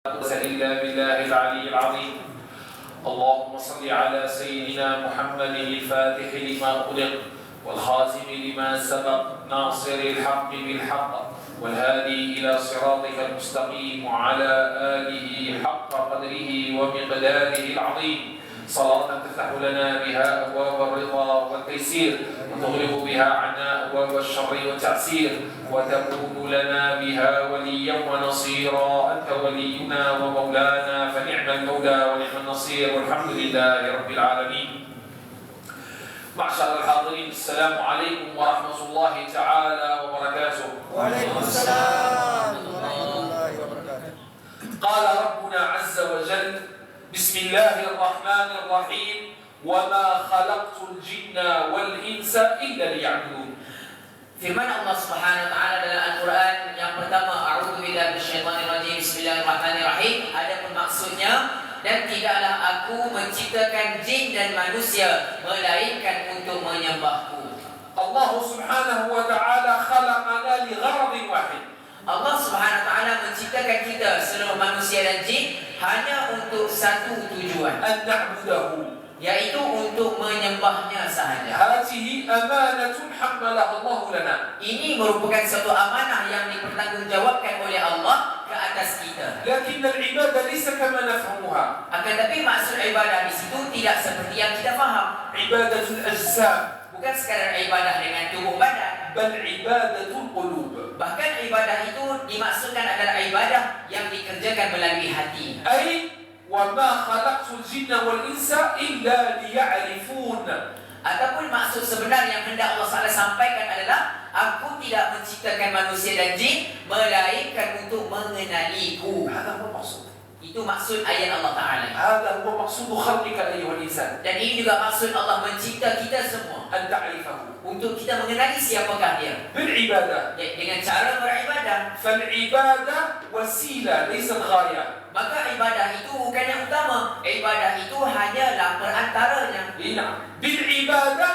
إلا بالله العلي العظيم. اللهم صل على سيدنا محمد الفاتح لما أغلق والخاتم لما سبق ناصر الحق بالحق والهادي إلى صراطك المستقيم وعلى آله حق قدره ومقداره العظيم. صلاة تفتح لنا بها أبواب الرضا والتيسير وتغلق بها عنا أبواب الشر والتعسير وتكون لنا بها وليا ونصيرا. أنت ولينا ومولانا فنعم المولى ونعم النصير والحمد لله رب العالمين. معشر الحاضرين، السلام عليكم ورحمة الله تعالى وبركاته. وعليكم السلام ورحمة الله وبركاته. قال ربنا عز وجل: بسم الله الرحمن الرحيم وما خلقت الجن والإنس إلا ليعبدون. Firman Allah Subhanahu wa taala dalam Al-Quran yang pertama, a'udzubillahi minasyaitonirrajim, bismillahirrahmanirrahim. Adapun maksudnya, dan tidaklah aku menciptakan jin dan manusia melainkan untuk menyembahku. Allah Subhanahu wa taala khalaqana li gharadin wahid. Allah Subhanahu wa taala menciptakan kita seluruh manusia dan jin hanya untuk satu tujuan, أن نعبده. yaitu untuk menyembahnya sahaja. هذه أمانة حملها الله لنا. Ini merupakan satu amanah yang dipertanggungjawabkan oleh Allah ke atas kita. لكن العبادة ليس كما نفهمها. Akan tetapi maksud ibadah di situ tidak seperti yang kita faham. عبادة الأجسام Bukan sekadar ibadah dengan tubuh badan, بل عبادة القلوب. bahkan ibadah itu dimaksudkan adalah ibadah yang dikerjakan melalui hati. أي وما خلقت الجن والإنس إلا ليعرفون. Ataupun maksud sebenar yang hendak Allah SWT sampaikan adalah, aku tidak menciptakan manusia dan jin melainkan untuk mengenaliku. هذا هو المقصود. Itu maksud ayat Allah Ta'ala. هذا هو مقصود خلقك أيها الإنسان. Dan ini juga maksud Allah mencipta kita semua, أن تعرفه untuk kita mengenali siapakah dia بالعبادة. dengan cara beribadah. فالعبادة وسيلة ليست غاية. Maka ibadah itu bukan yang utama. Ibadah itu hanyalah perantaranya. نعم. بالعبادة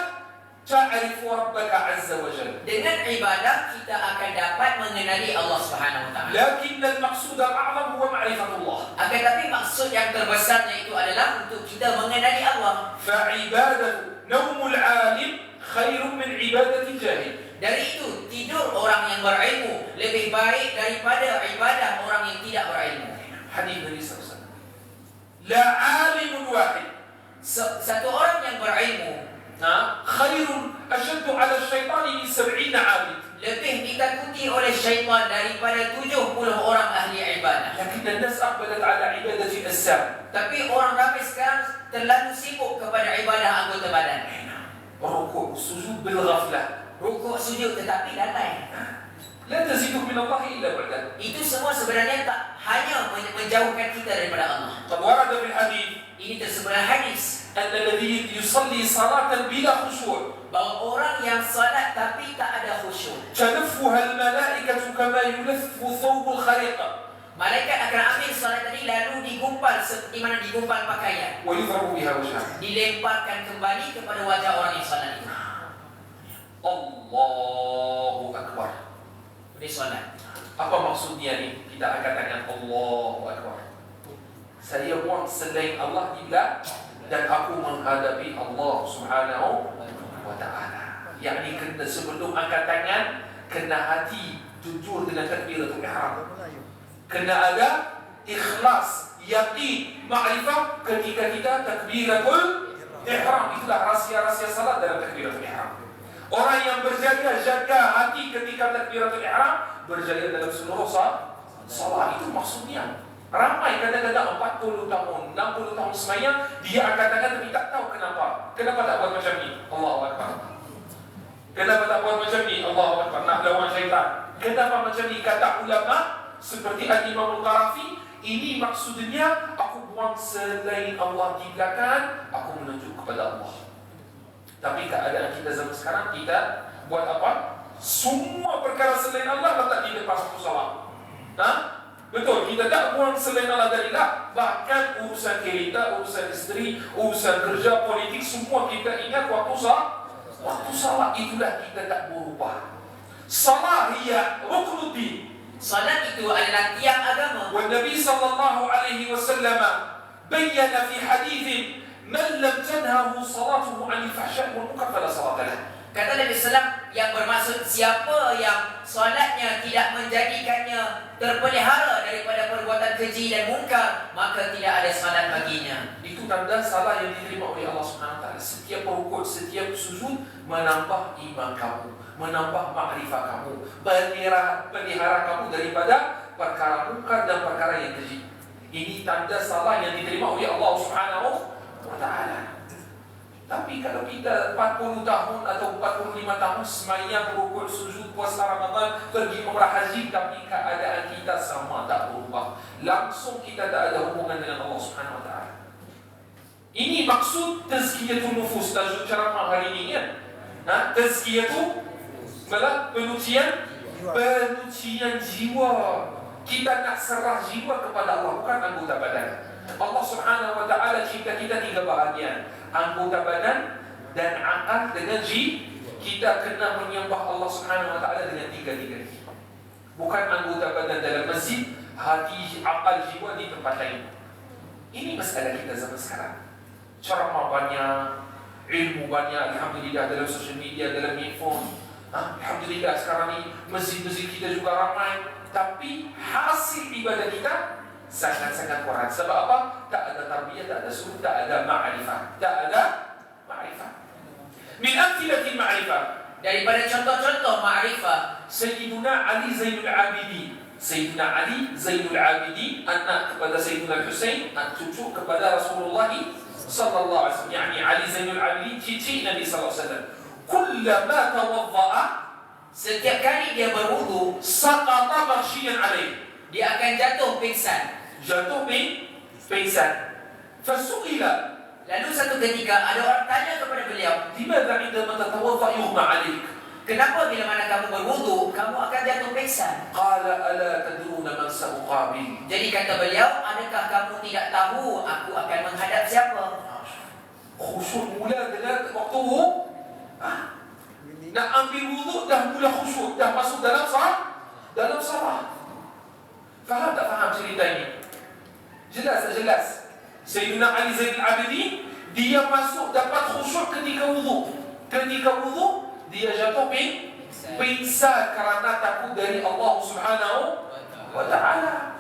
تعرف ربك عز وجل. Dengan ibadah kita akan dapat mengenali Allah Subhanahu wa taala. لكن المقصود الأعظم هو معرفة الله. Akan tapi maksud yang terbesarnya itu adalah untuk kita mengenali Allah. فعبادة نوم العالم خير من عبادة الجاهل. Dari itu, tidur orang yang berilmu lebih baik daripada ibadah orang yang tidak berilmu. حديث النبي صلى الله عليه وسلم: لا عالم واحد Satu orang yang berilmu خير أشد على الشيطان من 70 عابد. lebih ditakuti oleh syaitan daripada 70 orang ahli ibadah. لكن الناس أقبلت على عبادة الأجسام. Tapi orang ramai sekarang terlalu sibuk kepada ibadah anggota badan. الركوع والسجود بالغفلة Rukuk, sujud tetapi lalai. لا تزيدك من الله إلا بعدا. Itu semua sebenarnya tak hanya menjauhkan kita daripada Allah. قد ورد في الحديث Ini tersebut dalam hadis أن الذي يصلي صلاة بلا خشوع bahawa orang yang salat tapi tak ada khusyuk, تلفها الملائكة كما يلف ثوب الخريقة malaikat akan ambil salat tadi lalu digumpal seperti mana digumpal pakaian, ويضرب بها وجهه. dilemparkan kembali kepada wajah orang yang salat itu. Allahu Akbar. Dia salat. Apa maksudnya ni? Kita akan katakan Allahu Akbar. Saya buang selain Allah di belakang dan aku menghadapi Allah Subhanahu wa taala. Yakni kena sebelum angkat tangan, kena hati jujur dengan takbiratul ihram. Kena ada ikhlas, yakin, ma'rifah ketika kita takbiratul ihram. Itulah rahsia-rahsia salat dalam takbiratul ihram. Orang yang jaga hati ketika takbiratul ihram, berjaya dalam seluruh salat. Itu maksudnya. Ramai kadang-kadang 40 tahun, 60 tahun sembahyang, dia akan katakan tapi tak tahu kenapa. Kenapa tak buat macam ni? Allahu Akbar. Kenapa tak buat macam ni? Allahu Akbar. Nak lawan syaitan. Kenapa macam ni? Kata ulama seperti Al-Imam Al-Qarafi, ini maksudnya aku buang selain Allah di belakang, aku menuju kepada Allah. Tapi keadaan kita zaman sekarang, kita buat apa? Semua perkara selain Allah letak di depan satu salat. Betul, kita tak buang selain Allah dari lah. Bahkan urusan kereta, urusan isteri, urusan kerja, politik, semua kita ingat waktu salat. Itulah kita tak berubah. Salat ia rukunuddin. Salat itu adalah tiang agama. والنبي صلى الله عليه وسلم بين في حديث من لم تنهه صلاته عن الفحشاء والمنكر فلا صلاة له. Kata Nabi SAW yang bermaksud siapa yang solatnya tidak menjadikannya terpelihara daripada perbuatan keji dan mungkar, maka tidak ada salat baginya. Itu tanda salah yang diterima oleh Allah Subhanahu Wa Taala. Setiap rukuk, setiap sujud menambah iman kamu, menambah makrifat kamu, pelihara kamu daripada perkara mungkar dan perkara yang keji. Ini tanda salah yang diterima oleh Allah Subhanahu Wa Taala. Tapi kalau kita 40 tahun atau 45 tahun semayang, rukuk, sujud, puasa Ramadan, pergi umrah haji, tapi keadaan kita sama, tak berubah, langsung kita tak ada hubungan dengan Allah Subhanahu Wa Taala. Ini maksud tazkiyatun nufus, tajuk ceramah hari ini kan? Tazkiyatun, penyucian jiwa. Kita nak serah jiwa kepada Allah, bukan anggota badan. Allah Subhanahu Wa Taala cipta kita 3 bahagian, anggota badan dan akal dengan kita kena menyembah Allah Subhanahu Wa Taala dengan 3 ini. Bukan anggota badan dalam masjid, hati, akal, jiwa di tempat lain. Ini masalah kita zaman sekarang. Ceramah banyak, ilmu banyak, alhamdulillah, dalam social media, dalam handphone. Alhamdulillah sekarang ni masjid-masjid kita juga ramai, tapi hasil ibadah kita sangat-sangat kurang. Sebab apa? Tak ada tarbiyah, tak ada suluk, tak ada ma'rifah. Min amthilatil ma'rifah, Daripada contoh-contoh ma'rifah, Sayyiduna Ali Zainul Abidin. Sayyidina Ali Zainul Abidin, anak kepada Sayyidina Husain, cucu kepada Rasulullah sallallahu alaihi wasallam. Yani Ali Zainul Abidin cici Nabi sallallahu alaihi wasallam. Kullama tawadda'a, setiap kali dia berwudu, saqata maghshiyan alaih, dia akan jatuh pingsan. pingsan. Fasu'ila, Lalu satu ketika ada orang tanya kepada beliau, limadha indama tatawadda yughma alaik? kenapa bila mana kamu berwudu, kamu akan jatuh pingsan? Qala ala tadruna man sa'uqabil. Jadi kata beliau, adakah kamu tidak tahu aku akan menghadap siapa? Khusyuk mula dengan waktu nak ambil wudu, dah mula khusyuk, dah masuk dalam salah. Faham tak faham cerita ini? Jelas tak jelas? Sayyidina Ali Zainul Abidin, dia masuk dapat khusyuk ketika wudu. Ketika wudu, dia jatuh pingsan kerana takut dari Allah Subhanahu Wa Taala.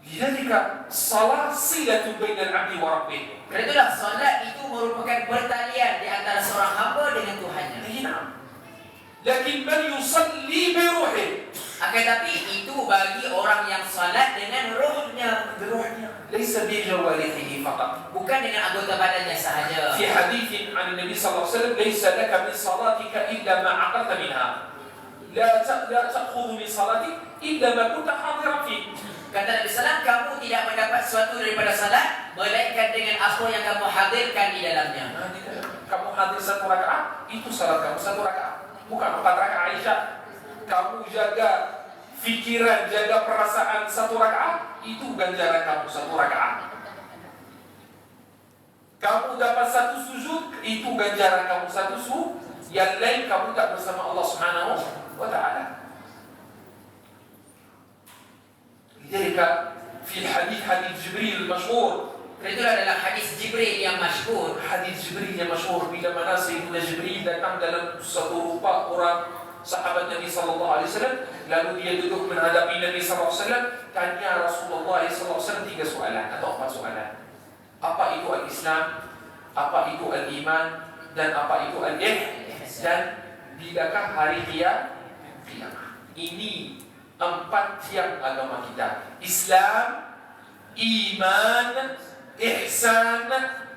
Lidzalika salat silatun bainal 'abdi wa rabbih. Karena itulah solat itu merupakan pertalian di antara seorang hamba dengan Tuhannya. Lakin man yusalli bi ruhi, Akan tapi itu bagi orang yang salat dengan rohnya, laysa bi jawarihi faqat. bukan dengan anggota badannya sahaja. في حديث عن النبي صلى الله عليه وسلم ليس لك من صلاتك إلا ما عقلت منها لا تأخذ من صلاتك إلا ما كنت حاضرا فيه. Kata Nabi SAW, kamu tidak mendapat sesuatu daripada salat melainkan dengan apa yang kamu hadirkan di dalamnya. Kamu hadir 1 rakaat, itu salat kamu 1 rakaat, bukan 4 rakaat Aisyah. Kamu jaga fikiran, jaga perasaan 1 rakaat, itu ganjaran kamu 1 rakaat. Kamu dapat 1 sujud, itu ganjaran kamu 1 sujud. Yang lain kamu tak bersama Allah Subhanahu Wa Taala. Jadi fi hadis Jibril masyhur. Itulah adalah hadis Jibril yang masyhur. Hadis Jibril yang masyhur, bila mana Sayyidina Jibril datang dalam satu rupa orang sahabat Nabi sallallahu alaihi wasallam, lalu dia duduk menghadapi Nabi sallallahu alaihi wasallam, tanya Rasulullah sallallahu alaihi wasallam 3 soalan atau 4 soalan. Apa itu al-Islam? Apa itu al-iman? Dan apa itu al-ihsan? Bilakah hari kiamat? Ini 4 tiang agama kita: Islam, iman, ihsan,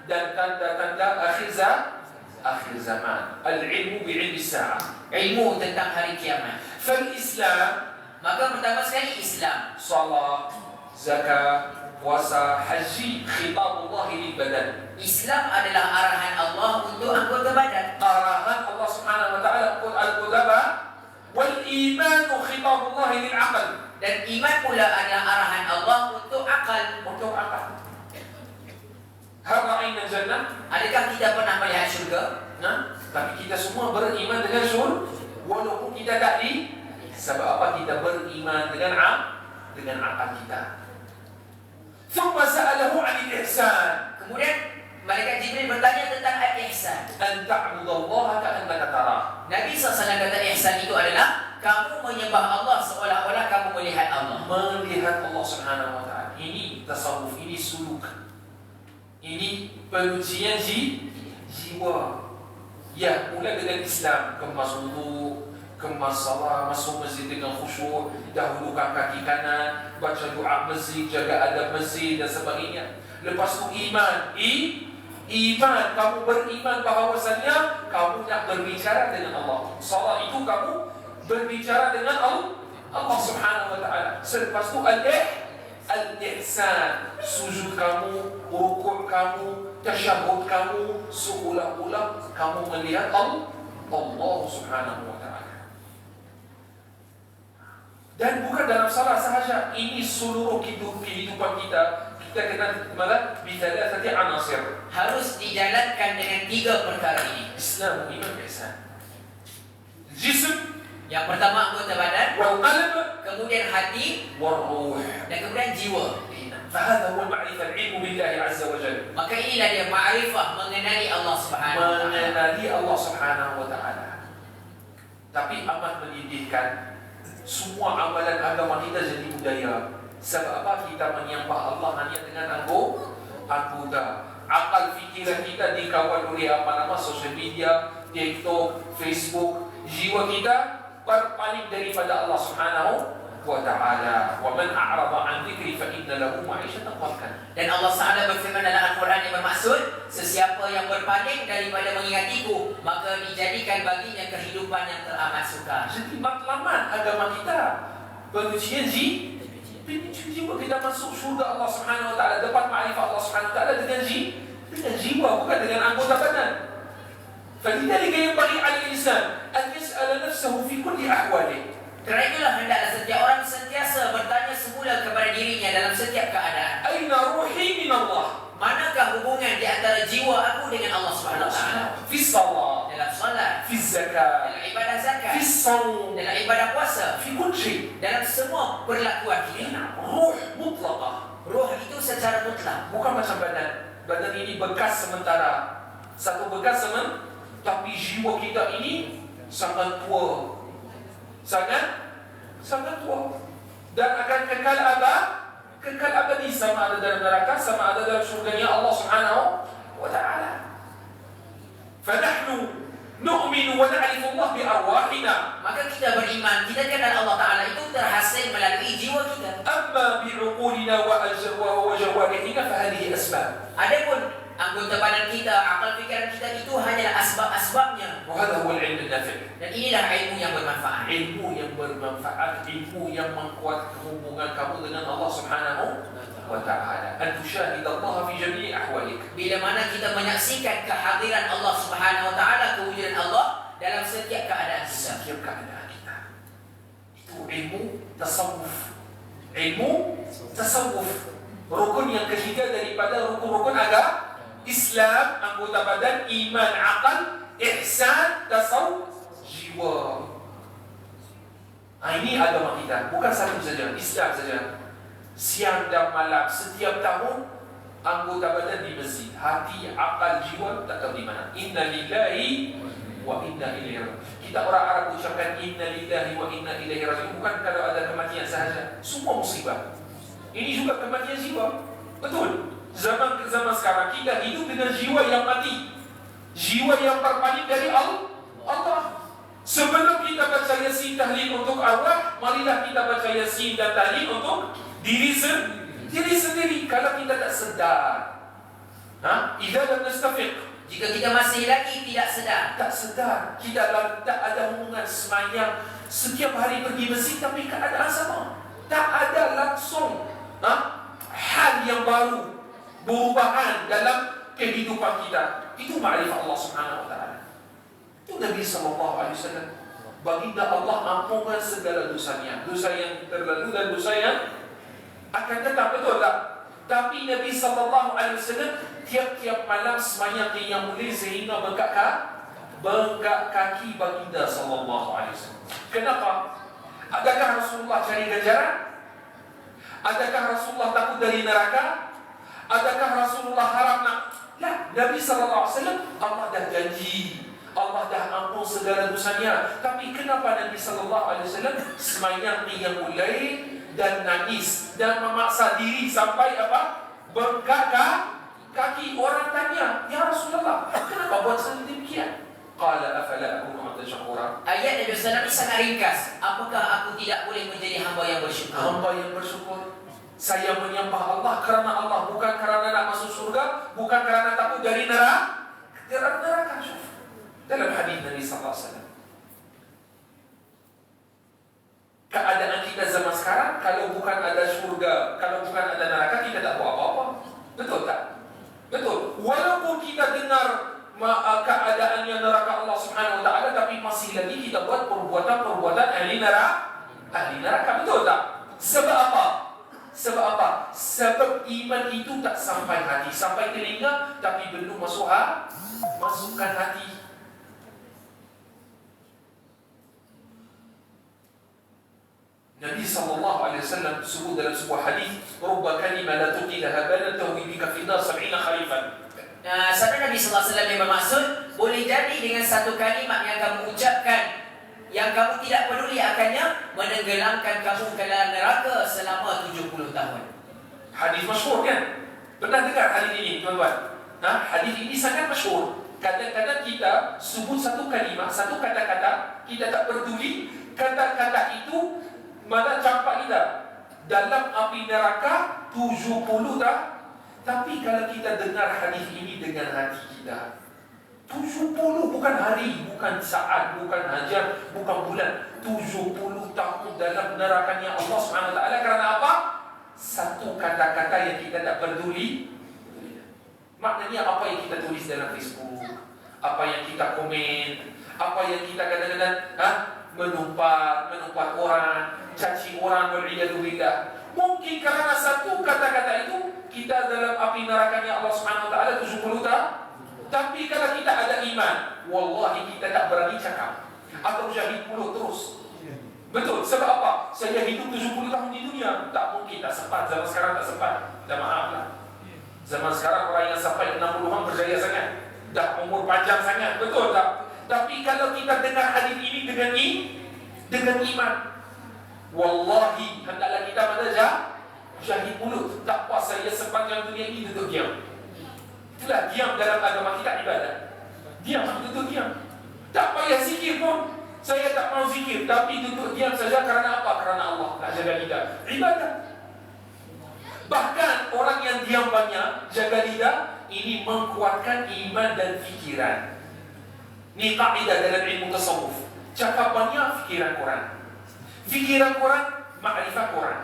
dan tanda-tanda akhir zaman. Al-ilmu bi'ilmi sa'ah, Ilmu tentang hari kiamat. Fal-Islam, Maka pertama sekali Islam. salat, zakat, puasa, haji, khitabullah lil badan. Islam adalah arahan Allah untuk anggota badan. Arahan Allah Subhanahu Wa Taala untuk al-qudaba. Wal iman khitabullah lil aql. Dan iman pula adalah arahan Allah untuk akal. Untuk apa? Hal ra'ayna jannah. Adakah kita pernah melihat syurga? Nah, tapi kita semua beriman dengan syurga, walaupun kita tak Sebab apa? Kita beriman dengan akal kita. ثم سأله عن الإحسان. Kemudian malaikat Jibril bertanya tentang al-ihsan. أن تعبد الله كأنك تراه. Nabi SAW kata ihsan itu adalah kamu menyembah Allah seolah-olah kamu melihat Allah. Melihat Allah Subhanahu wa taala. Ini tasawuf, ini suluk. Ini pengujian jiwa. Ya, mulai dengan Islam, kemas wudu, kemas salat, masuk masjid dengan khusyuk, dahulukan kaki kanan, baca doa masjid, jaga adab masjid dan sebagainya. Lepas tu iman. Iman, kamu beriman bahawasanya kamu nak berbicara dengan Allah. Salat itu kamu berbicara dengan Allah Subhanahu wa taala. Selepas tu al-ihsan, sujud kamu, rukuk kamu, tasyahud kamu, seolah-olah kamu melihat Allah Subhanahu wa taala. Dan bukan dalam salat sahaja, ini seluruh kehidupan kita. Kita kena bi-thalathati anasir. Harus dijalankan dengan 3 perkara ini. Islam, iman, ihsan. Jism, yang pertama anggota badan, wal qalb, kemudian hati, wal ruh, dan kemudian jiwa. فهذا هو المعرفة العلم بالله عز وجل. Maka inilah dia ma'rifah, mengenali Allah Subhanahu wa taala. Mengenali Allah Subhanahu wa taala. Tapi amat menyedihkan, semua amalan agama kita jadi budaya. Sebab apa? Kita menyembah Allah hanya dengan anggota. Akal fikiran kita dikawal oleh apa-apa sosial media, TikTok, Facebook. Jiwa kita berpaling daripada Allah Subhanahu wa ta'ala. Wa man a'rada an dzikri fa inna lahu ma'ishatan dhankan. Dan Allah Ta'ala berfirman dalam Al-Quran yang bermaksud, sesiapa yang berpaling daripada mengingatiku, maka dijadikan baginya kehidupan yang teramat sukar. Jadi matlamat agama kita, pengujian jiwa kita masuk syurga Allah Subhanahu wa ta'ala, dapat ma'rifah Allah Subhanahu wa ta'ala dengan jiwa, bukan dengan anggota badan. فلذلك ينبغي على الإنسان أن يسأل نفسه في كل أحواله. Kerana itulah hendaklah setiap orang sentiasa bertanya semula kepada dirinya dalam setiap keadaan. Aina ruhi min Allah? Manakah hubungan di antara jiwa aku dengan Allah Subhanahu wa taala? Fi salat, dalam salat, fi zakat, dalam ibadah zakat, fi shaum, dalam ibadah puasa, fi kulli shay. Dalam semua perlakuan kita. Ruh mutlaqah. Ruh itu secara mutlak, bukan macam badan. Badan ini bekas sementara. Satu bekas sementara, tapi jiwa kita ini sangat tua. Sangat tua dan akan kekal abadi, sama ada dalam neraka, sama ada dalam syurganya Allah Subhanahu wa ta'ala. Fanahnu nu'minu wa na'rifu Allah bi arwahina. Maka kita beriman, kita kenal Allah Ta'ala itu terhasil melalui jiwa kita. Amma bi'uqulina wa jawarihina fahadihi asbab. Adapun anggota badan kita, akal fikiran kita itu hanyalah asbab-asbabnya. Wahada huwa al-ilm an-nafi'. Dan inilah ilmu yang bermanfaat. Ilmu yang bermanfaat, ilmu yang mengkuat hubungan kamu dengan Allah Subhanahu wa ta'ala. An tushahid Allah fi jami'i ahwalik. Bila mana kita menyaksikan kehadiran Allah Subhanahu wa ta'ala, kewujudan Allah dalam setiap keadaan kita. Setiap keadaan kita. Itu ilmu tasawuf. Ilmu tasawuf. Rukun yang ketiga daripada rukun-rukun agama Islam, anggota badan, iman, akal, ihsan, tasawuf, jiwa. Ini agama kita, bukan satu saja, Islam saja. Siang dan malam, setiap tahun anggota badan di masjid, hati, akal, jiwa tak tahu di mana. Inna lillahi wa inna ilaihi raji'un. Kita orang Arab ucapkan inna lillahi wa inna ilaihi raji'un bukan kalau ada kematian sahaja, semua musibah. Ini juga kematian jiwa. Betul. Zaman sekarang kita hidup dengan jiwa yang mati, jiwa yang berpaling dari Allah. Sebelum kita baca Yasin tahlil untuk arwah, marilah kita baca Yasin dan tahlil untuk diri sendiri. Kalau kita tak sedar, idza lam nastafiq, jika kita masih lagi tidak sedar, kita tak ada hubungan semayang setiap hari pergi masjid tapi keadaan sama, tak ada langsung hal yang baru, perubahan dalam kehidupan kita. Itu ma'rifah Allah Subhanahu wa ta'ala. Itu Nabi SAW. Baginda Allah ampunkan segala dosanya, dosa yang terlalu dan dosa yang akan datang, betul tak? Tapi Nabi SAW tiap-tiap malam semayang qiyamul lail sehingga bengkak kaki baginda SAW. Kenapa? Adakah Rasulullah cari ganjaran? Adakah Rasulullah takut dari neraka? Adakah Rasulullah harap nak? Lah, Nabi SAW Allah dah janji, Allah dah ampun segala dosanya. Tapi kenapa Nabi SAW semayang qiyamul lail dan nangis dan memaksa diri sampai apa? Bengkak kaki. Orang tanya, ya Rasulullah, kenapa buat seperti demikian? Qala afala akunu 'abdan syakura. Ayat Nabi SAW ini sangat ringkas. Apakah aku tidak boleh menjadi hamba yang bersyukur? Hamba yang bersyukur. Saya menyembah Allah kerana Allah, bukan kerana nak masuk surga, bukan kerana takut dari neraka. Dalam hadis Nabi sallallahu alaihi wasallam, keadaan kita zaman sekarang, kalau bukan ada surga, kalau bukan ada neraka, kita tak buat apa-apa. Betul tak? Betul. Walaupun kita dengar keadaannya neraka Allah Subhanahu wa taala, tapi masih lagi kita buat perbuatan-perbuatan ahli neraka. Betul tak? Sebab apa? Sebab iman itu tak sampai hati, sampai telinga, tapi belum masukkan hati. Nabi SAW sebut dalam sebuah hadis, "Rubba kalimah la tuqilaha balan tahwi bika fi nar 70 kharifan." Sabda Nabi SAW yang bermaksud, boleh jadi dengan satu kalimat yang kamu ucapkan, yang kamu tidak peduli akannya, menenggelamkan kamu ke dalam neraka selama 70 tahun. Hadis masyhur kan? Pernah dengar hadis ini, tuan-tuan? Hadis ini sangat masyhur. Kadang-kadang kita sebut satu kalimat, satu kata-kata, kita tak peduli, kata-kata itu mana campak kita dalam api neraka 70 dah. Tapi kalau kita dengar hadis ini dengan hati kita, 70 bukan hari, bukan saat, bukan jam, bukan bulan, 70 tahun dalam nerakanya Allah SWT. Kerana apa? Satu kata-kata yang kita tak peduli. Maknanya apa yang kita tulis dalam Facebook, apa yang kita komen, apa yang kita kadang-kadang menumpat orang, caci orang, wal'iyadzubillah. Mungkin kerana satu kata-kata itu kita dalam api nerakanya Allah SWT 70 tahun. Tapi kalau kita ada iman, wallahi kita tak berani cakap atau syahid mulut terus. Betul, sebab apa? Saya hidup 70 tahun di dunia. Tak mungkin, tak sempat. Zaman sekarang tak sempat. Dah maaf lah. Zaman sekarang orang yang sampai 60-an berjaya sangat, dah umur panjang sangat. Betul tak? Tapi kalau kita dengar hadis ini dengan iman, wallahi hendaklah kita pada syahid mulut. Tak puas saya sepanjang dunia ini duduk diam. Itulah diam dalam agama kita, ibadah. Diam, duduk diam. Tak payah zikir pun. Saya tak mau zikir, tapi duduk diam saja. Kerana apa? Kerana Allah nak jaga lidah. Ibadah. Bahkan orang yang diam banyak, jaga lidah, ini mengkuatkan iman dan fikiran. Ini kaidah dalam ilmu tasawuf. Cakap banyak, fikiran kurang. Fikiran kurang, ma'rifah kurang.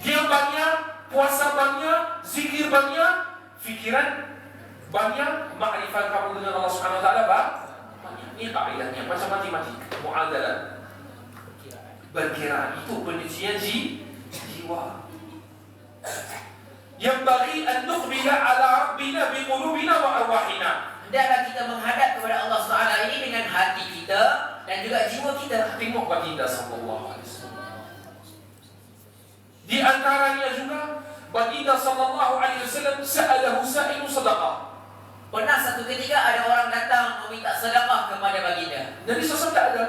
Diam banyak, puasa banyak, zikir banyak, fikiran banyak, ma'rifah kamu dengan Allah Subhanahu wa taala banyak. Ini kaidahnya macam matematik, muadalah. Berkira itu penyucian jiwa. Yang bagi an nuqbila ala rabbina biqulubina wa arwahina. Hendaklah kita menghadap kepada Allah SWT ini dengan hati kita dan juga jiwa kita. Tengok baginda sallallahu alaihi wasallam. Di antaranya juga baginda sallallahu alaihi wasallam sa'alahu sa'ilu sadaqah. Pernah satu ketika ada orang datang meminta sedekah kepada baginda. Nabi SAW tak ada.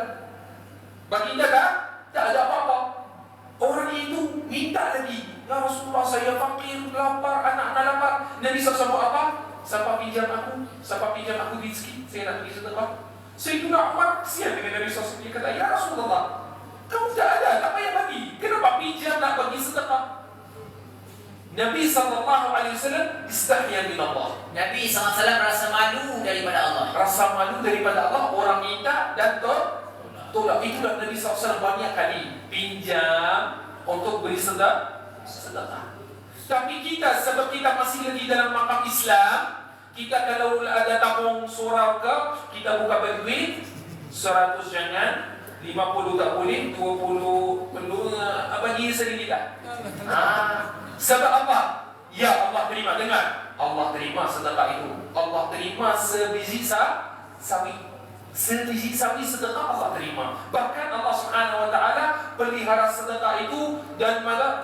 Baginda tak ada apa-apa. Orang itu minta lagi, ya Rasulullah, saya fakir, lapar, anak-anak lapar. Nabi SAW buat apa? Siapa pinjam aku rezeki, saya nak pergi sedekah. Sayyidina Umar kesian dengan Nabi SAW. Dia kata, ya Rasulullah, kamu tak ada, tak payah bagi. Kenapa pinjam nak bagi sedekah? Nabi SAW istahya min Allah. Nabi SAW rasa malu daripada Allah. Rasa malu daripada Allah. Orang minta dan tolak. Itulah Nabi SAW banyak kali pinjam untuk beri sedekah. Tapi kita, sebab kita masih lagi dalam makam Islam, kita kalau ada tabung surau ke, kita buka berduit 100 jangan, 50 tak boleh, 20 perlu, bagi sedikit tak? Sebab apa? Ya Allah terima. Dengar, Allah terima sedekah itu. Allah terima sebiji sawit. Sebiji sawi sedekah Allah terima. Bahkan Allah Subhanahu wa taala pelihara sedekah itu dan malah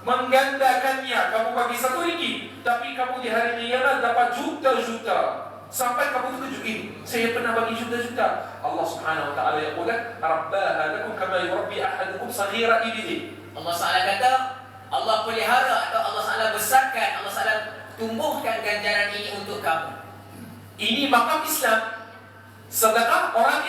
menggandakannya. Kamu bagi RM1, tapi kamu di hari kiamat dapat juta-juta. Sampai kamu terkejut, saya pernah bagi juta-juta. Allah Subhanahu wa taala yaqul, "Rabbaha lakum kama yurabbi ahadukum saghira ibnihi." Allah Ta'ala kata, Allah pelihara atau Allah Ta'ala besarkan, Allah Ta'ala tumbuhkan ganjaran ini untuk kamu. Ini makam Islam. Sedekah orang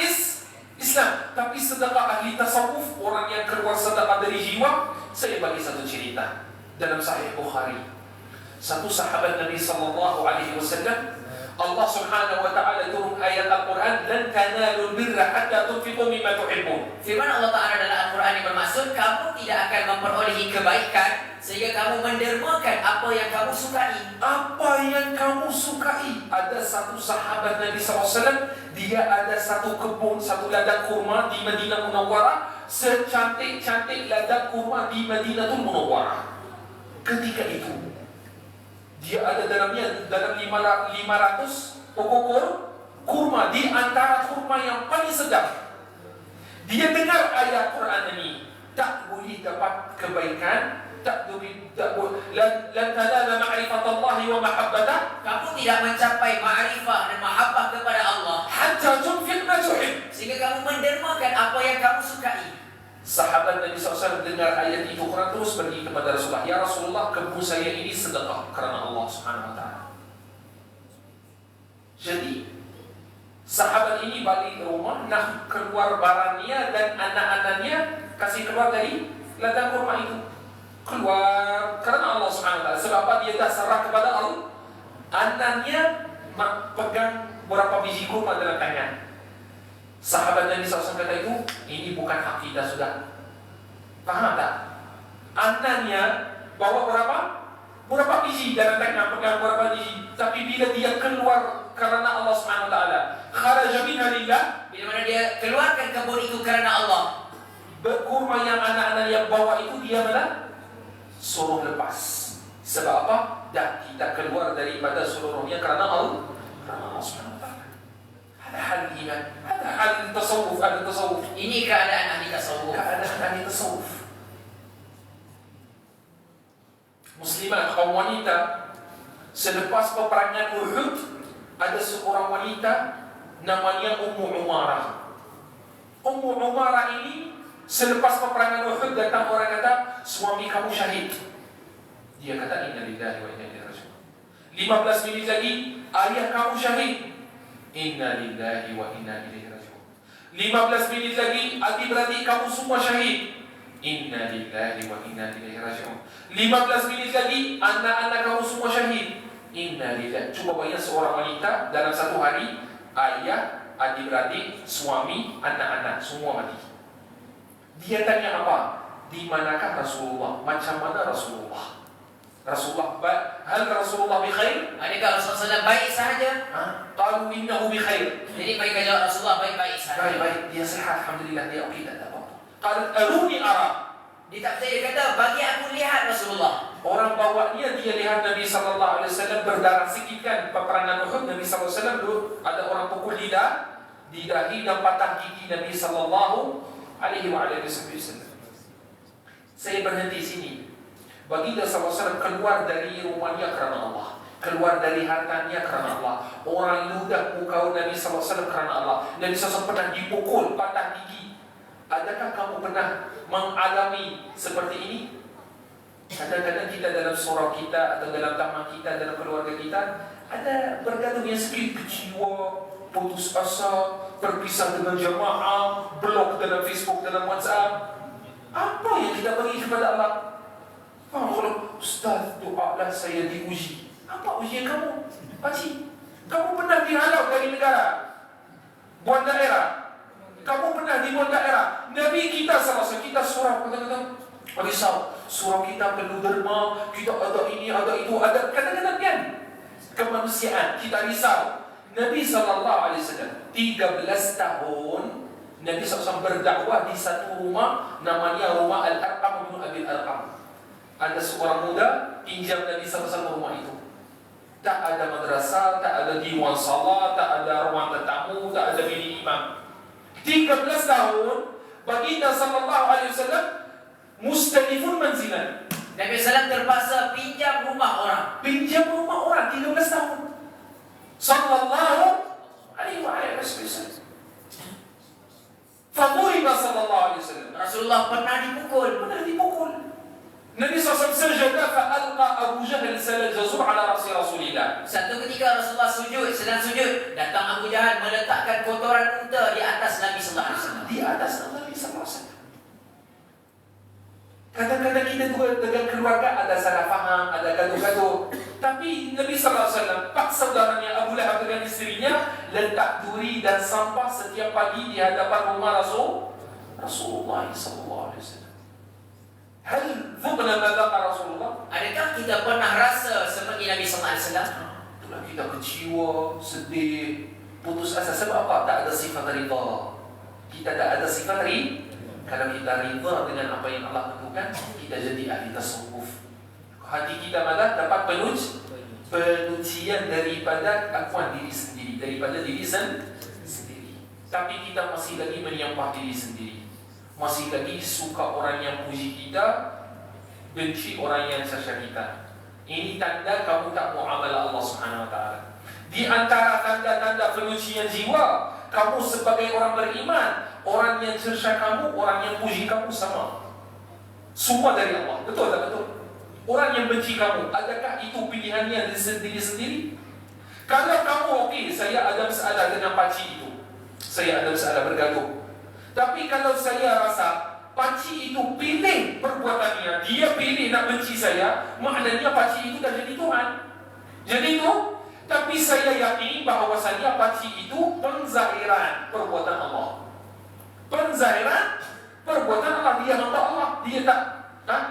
Islam. Tapi sedekah ahli tasawuf, orang yang keluar sedekah dari jiwa. Saya bagi satu cerita dalam Sahih Bukhari. Satu sahabat Nabi sallallahu alaihi wasallam, Allah Subhanahu wa taala turun ayat Al-Quran, "Lan tanalul birra hatta tunfiqu mimma tuhibbun." Firman Allah Ta'ala dalam Al-Quran yang bermaksud, kamu tidak akan memperolehi kebaikan sehingga kamu mendermakan apa yang kamu sukai. Apa yang kamu sukai. Ada satu sahabat Nabi SAW, dia ada satu kebun, satu ladang kurma di Madinah Munawwarah, secantik-cantik ladang kurma di Madinatul Munawwarah. Ketika itu dia ada dalam 500 pokok kurma, di antara kurma yang paling sedap. Dia dengar ayat Quran ini, tak boleh dapat kebaikan, lan tanala ma'rifatallahi wa mahabbatah, Kamu tidak mencapai ma'rifah dan mahabbah kepada Allah hatta tunfiq ma tuhib. sehingga kamu mendermakan apa yang kamu sukai. Sahabat Nabi SAW dengar ayat itu, Quran terus pergi kepada Rasulullah, "Ya Rasulullah, kebun saya ini sedekah karena Allah Subhanahu wa taala." Jadi sahabat ini balik ke rumah, nak keluar barangnya dan anak-anaknya kasih keluar dari ladang kurma itu. Keluar karena Allah Subhanahu wa taala. Sebab apa? Dia dah serah kepada Allah. Anaknya pegang beberapa biji kurma dalam tangan. Sahabat Nabi SAW kata itu, ini bukan hak kita sudah. Paham tak? Anaknya bawa berapa biji dalam tangan, pegang berapa biji. Tapi bila dia keluar karena Allah Subhanahu wa taala, kharaja minha lillah, Bila mana dia keluarkan kebun itu karena Allah, kurma yang anak-anak yang bawa itu dia mana? Suruh lepas. Sebab apa? Dan kita keluar daripada seluruhnya karena Allah Subhanahu wa taala. Ada hal iman, ada hal tasawuf, ada tasawuf. ini keadaan ahli tasawuf. Keadaan ahli tasawuf. Muslimat, kaum wanita, selepas peperangan Uhud, ada seorang wanita namanya Ummu Umarah. Ummu Umarah ini selepas peperangan Uhud datang orang kata, "Suami kamu syahid." Dia kata, "Inna lillahi wa inna ilaihi raji'un." 15 menit lagi, "Ayah kamu syahid." Inna lillahi wa inna ilaihi raji'un. 15 menit lagi, "Adik-beradik kamu semua syahid." Inna lillahi wa inna ilaihi raji'un. 15 menit lagi, "Anak-anak kamu semua syahid." Inna lillahi. Cuba bayangkan seorang wanita dalam satu hari, ayah, adik-beradik, suami, anak-anak semua mati. Dia tanya apa? Di manakah Rasulullah? Macam mana Rasulullah? Hal Rasulullah bi khair? Adakah Rasulullah SAW baik sahaja? Qalu innahu bi khair. Jadi mereka jawab Rasulullah baik-baik sahaja. Baik, dia sehat, alhamdulillah, dia okey, tak ada apa-apa. Qalat aruni ara. Dia tak percaya, dia kata, bagi aku lihat Rasulullah. Orang bawa dia lihat Nabi sallallahu alaihi wasallam berdarah sikit kan peperangan Uhud. Nabi sallallahu alaihi wasallam dulu ada orang pukul lidah, di dahi dan patah gigi Nabi sallallahu alaihi wasallam. Saya berhenti sini. Baginda sallallahu alaihi wasallam keluar dari rumahnya karena Allah, keluar dari hartanya karena Allah. Orang ludah muka Nabi sallallahu alaihi wasallam karena Allah. Nabi sallallahu alaihi wasallam pernah dipukul, patah gigi. Adakah kamu pernah mengalami seperti ini? Kadang-kadang kita dalam surau kita atau dalam taman kita, dalam keluarga kita, ada bergaduh yang sedikit kecewa, putus asa, berpisah dengan jamaah, blok dalam Facebook, dalam WhatsApp. Apa yang kita bagi kepada Allah? Kalau Ustaz, doalah saya diuji. Apa ujian kamu? Pakcik, kamu pernah dihalau dari negara, buat daerah. Kamu pernah dibuat daerah. Nabi kita sama-sama, kita surau, kata-kata risau, surau kita penuh derma, kita ada ini, ada itu, ada kadang-kadang kan kemanusiaan, kita risau. Nabi SAW 13 tahun Nabi SAW berdakwah di satu rumah, namanya rumah Al-Arqam bin Abil Arqam. Ada seorang muda pinjam Nabi SAW rumah itu. Tak ada madrasah, tak ada diwan salat, tak ada ruang tetamu, tak ada bilik imam. 13 tahun baginda sallallahu alaihi wasallam mustalifun manzilan. Nabi SAW terpaksa pinjam rumah orang. Pinjam rumah orang 13 tahun. Sallallahu alaihi wasallam. Faduriba sallallahu alaihi wasallam. Rasulullah pernah dipukul. Nabi SAW sajada fa'alqa Abu Jahal salal jazur ala rasi Rasulillah. Satu ketika Rasulullah sedang sujud, datang Abu Jahal meletakkan kotoran unta di atas Nabi sallallahu alaihi wasallam. Di atas Nabi sallallahu alaihi wasallam. Kadang-kadang kita juga dengan keluarga ada salah faham, ada gaduh-gaduh. Tapi Nabi sallallahu alaihi wasallam, pak saudaranya Abu Lahab dengan isterinya letak duri dan sampah setiap pagi di hadapan rumah Rasulullah sallallahu alaihi wasallam. Hal dhubna ma dhaqa Rasulullah? Adakah kita pernah rasa seperti Nabi sallallahu alaihi wasallam? Itulah kita kecewa, sedih, putus asa. Sebab apa? Tak ada sifat rida. Kita tak ada sifat rida. Kalau kita rida dengan apa yang Allah tentukan, kita jadi ahli tasawuf. Hati kita malah dapat penuncian daripada akuan diri sendiri, daripada diri sendiri. Tapi kita masih lagi menyampah diri sendiri. Masih lagi suka orang yang puji kita, benci orang yang cerca kita. Ini tanda kamu tak muamalah Allah Subhanahu wa taala. Di antara tanda-tanda penuncian jiwa, kamu sebagai orang beriman, orang yang cerca kamu, orang yang puji kamu sama. Semua dari Allah. Betul tak betul? Orang yang benci kamu, adakah itu pilihannya diri sendiri? Kalau kamu okey, saya ada masalah dengan pakcik itu, saya ada masalah bergaduh. Tapi kalau saya rasa pakcik itu pilih perbuatannya, dia pilih nak benci saya, maknanya pakcik itu dah jadi Tuhan. Jadi itu, tapi saya yakini bahawasanya pakcik itu penzahiran perbuatan Allah. Penzahiran perbuatan Allah, dia hamba Allah, dia tak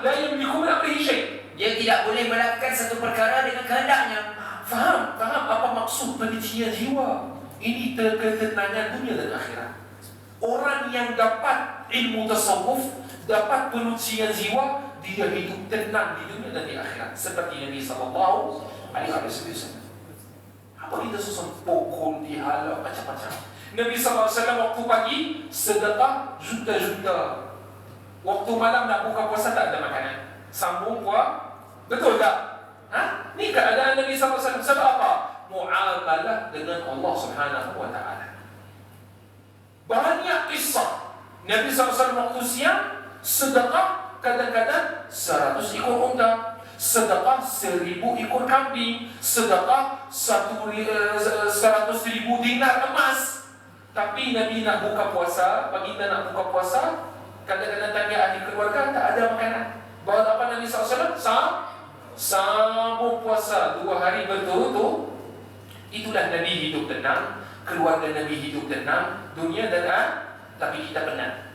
la yamliku min amrihi syai'. Dia tidak boleh melakukan satu perkara dengan kehendaknya. Faham apa maksud penyucian jiwa? Ini ketenangan dunia dan akhirat. Orang yang dapat ilmu tasawuf, dapat penyucian jiwa, dia hidup tenang di dunia dan di akhirat. Seperti Nabi sallallahu alaihi wasallam. Apa kita susah pukul, dihalau, macam-macam. Nabi sallallahu alaihi wasallam waktu pagi sedekah juta-juta. Waktu malam nak buka puasa tak ada makanan. Sambung puasa. Betul tak? Ni keadaan Nabi sallallahu alaihi wasallam. Sebab apa? Muamalah dengan Allah Subhanahu wa taala. Banyak kisah Nabi SAW waktu siang sedekah kadang-kadang 100 ekor unta, sedekah 1000 ekor kambing, sedekah 100,000 dinar emas. Tapi Nabi nak buka puasa, baginda nak buka puasa, kadang-kadang tanya ahli keluarga, tak ada makanan. Bawa apa Nabi SAW? Sambung puasa 2 hari berturut-turut. Itulah Nabi hidup tenang, keluarga Nabi hidup tenang, dunia dan tapi kita penat.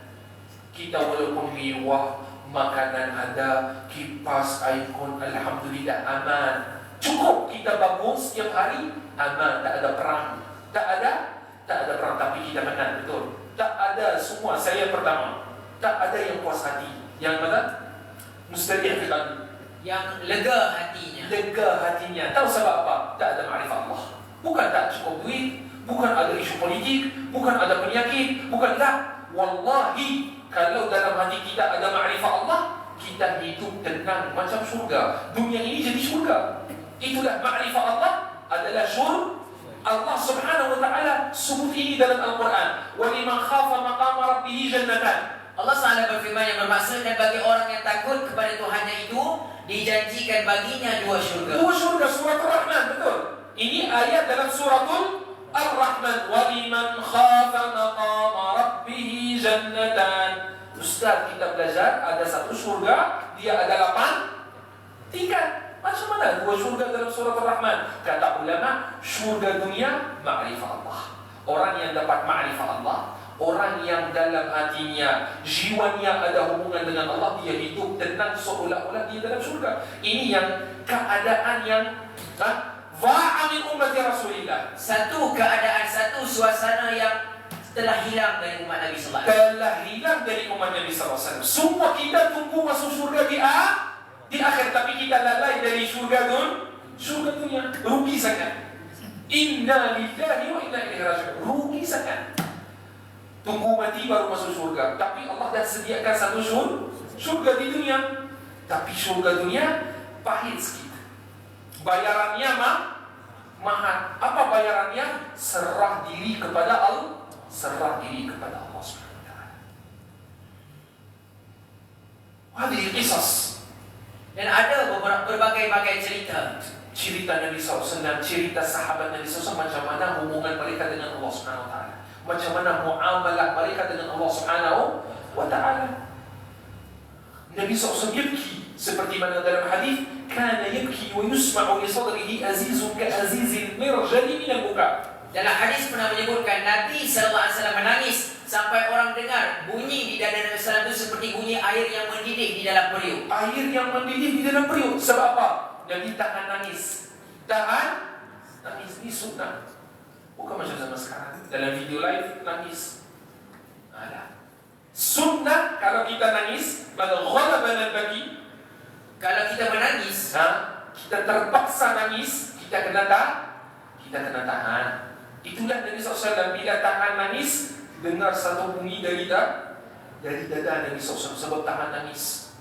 Kita walaupun mewah, makanan ada, kipas, aircon, alhamdulillah aman. Cukup kita bangun setiap hari, aman, tak ada perang. Tak ada perang, tapi kita penat, betul. Tak ada semua, saya pertama. Tak ada yang puas hati. Yang mana? Mustarih fiqan. Yang lega hatinya. Lega hatinya. Tahu sebab apa? Tak ada ma'rifah Allah. Bukan tak cukup duit, bukan ada isu politik, bukan ada penyakit, bukan tak. Wallahi, kalau dalam hati kita ada ma'rifah Allah, kita hidup tenang macam surga. Dunia ini jadi surga. Itulah ma'rifah Allah adalah surga. Allah Subhanahu wa taala sebut ini dalam Al-Quran. Wa liman khafa maqama rabbih jannatan. Allah SWT berfirman yang bermaksud, dan bagi orang yang takut kepada Tuhannya itu dijanjikan baginya 2 syurga. 2 syurga, surah Ar-Rahman, betul. Ini ayat dalam suratul Ar-Rahman. Wa liman khafa maqama rabbih jannatan. Ustaz, kita belajar ada 1 syurga, dia ada 8 tingkat. Macam mana 2 syurga dalam surah Ar-Rahman? Kata ulama, syurga dunia ma'rifah Allah. Orang yang dapat ma'rifah Allah, orang yang dalam hatinya, jiwanya ada hubungan dengan Allah, dia hidup tenang seolah-olah dia dalam syurga. Ini yang keadaan yang va'a min ummati Rasulillah. Satu keadaan, satu suasana yang telah hilang dari umat Nabi SAW. Telah hilang dari umat Nabi SAW. Semua kita tunggu masuk syurga di akhir, tapi kita lalai dari syurga Syurga dunia rugi sangat. Inna lillahi wa inna ilaihi raji'un. Rugi sangat. Tunggu mati baru masuk syurga. Tapi Allah dah sediakan satu syurga di dunia. Tapi syurga dunia pahit sikit. Bayarannya mahal. Apa bayarannya? Serah diri kepada Allah. Serah diri kepada Allah SWT. Hadhihi qisas. Dan ada berbagai-bagai cerita Nabi SAW, cerita sahabat Nabi SAW, macam mana hubungan mereka dengan Allah SWT, macam mana muamalah mereka dengan Allah SWT. Nabi SAW yabki, seperti mana dalam hadis, kana yabki wa yusma'u li sadrihi azizun ka azizil mirjali minal buka. Dalam hadis pernah menyebutkan Nabi SAW menangis sampai orang dengar bunyi di dada Nabi SAW itu seperti bunyi air yang mendidih di dalam periuk. Air yang mendidih di dalam periuk. Sebab apa? Nabi tahan nangis. Tahan nangis. Ini sunnah. Bukan macam zaman sekarang. Dalam video live nangis. Ada. Sunnah kalau kita nangis, pada ghalaban al-baki. Kalau kita menangis, kita terpaksa nangis, kita kena tahan. Itulah Nabi SAW bila tahan nangis, dengar satu bunyi dari dada Nabi SAW sebab tahan nangis.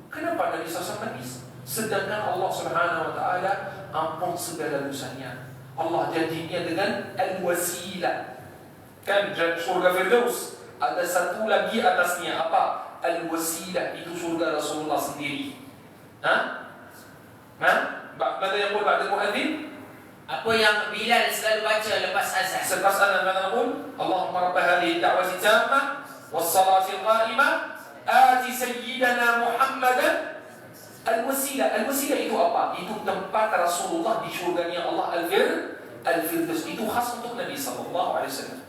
Kenapa Nabi SAW nangis? Sedangkan Allah Subhanahu Wa Taala ampun segala dosanya. Allah janjinya dengan al-wasilah. Kan surga Firdaus ada satu lagi atasnya apa? Al-wasilah, itu surga Rasulullah sendiri. Mada yang ba'da muadzin? apa yang Bilal selalu baca lepas azan? Selepas azan mana pun, Allahumma rabb hadhihi ad-da'wati tammah was-salati al-qa'imah ati sayyidana Muhammadan al-wasilah. Al-wasilah itu apa? Itu tempat Rasulullah di syurganya Allah, al-Firdaus. Itu khas untuk Nabi sallallahu alaihi wasallam.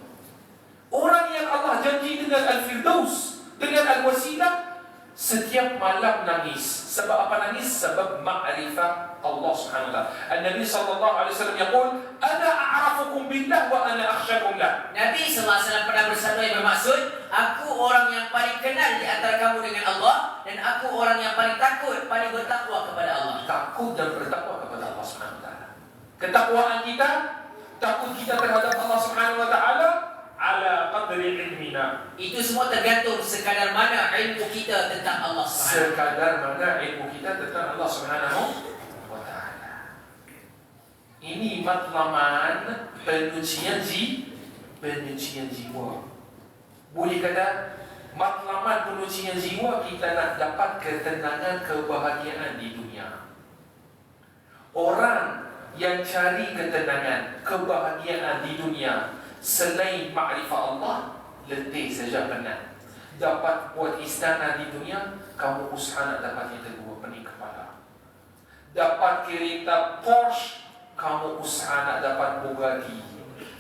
Orang yang Allah janji dengan al-Firdaus, dengan al-wasilah, setiap malam nangis. Sebab apa nangis? Sebab ma'rifah Allah Subhanahu wa ta'ala. Nabi sallallahu alaihi wasallam yaqul, "Ana a'rafukum billah wa ana akhsyakum lah." Nabi sallallahu alaihi wasallam pernah bersabda yang bermaksud, aku orang yang paling kenal di antara kamu dengan Allah, dan aku orang yang paling takut, paling bertakwa kepada Allah. Takut dan bertakwa kepada Allah Subhanahu wa ta'ala. Ketakwaan kita, takut kita terhadap Allah Subhanahu wa ta'ala ala qadri ilmina. Itu semua tergantung sekadar mana ilmu kita tentang Allah Subhanahu. Sekadar mana ilmu kita tentang Allah Subhanahu wa ta'ala. Ini matlaman penyucian jiwa. Boleh kata matlaman penyucian jiwa, kita nak dapat ketenangan, kebahagiaan di dunia. Orang yang cari ketenangan, kebahagiaan di dunia selain ma'rifah Allah, letih saja penat. Dapat buat istana di dunia, kamu usaha nak dapat yang kedua, pening kepala. Dapat kereta Porsche, kamu usaha nak dapat Bugatti.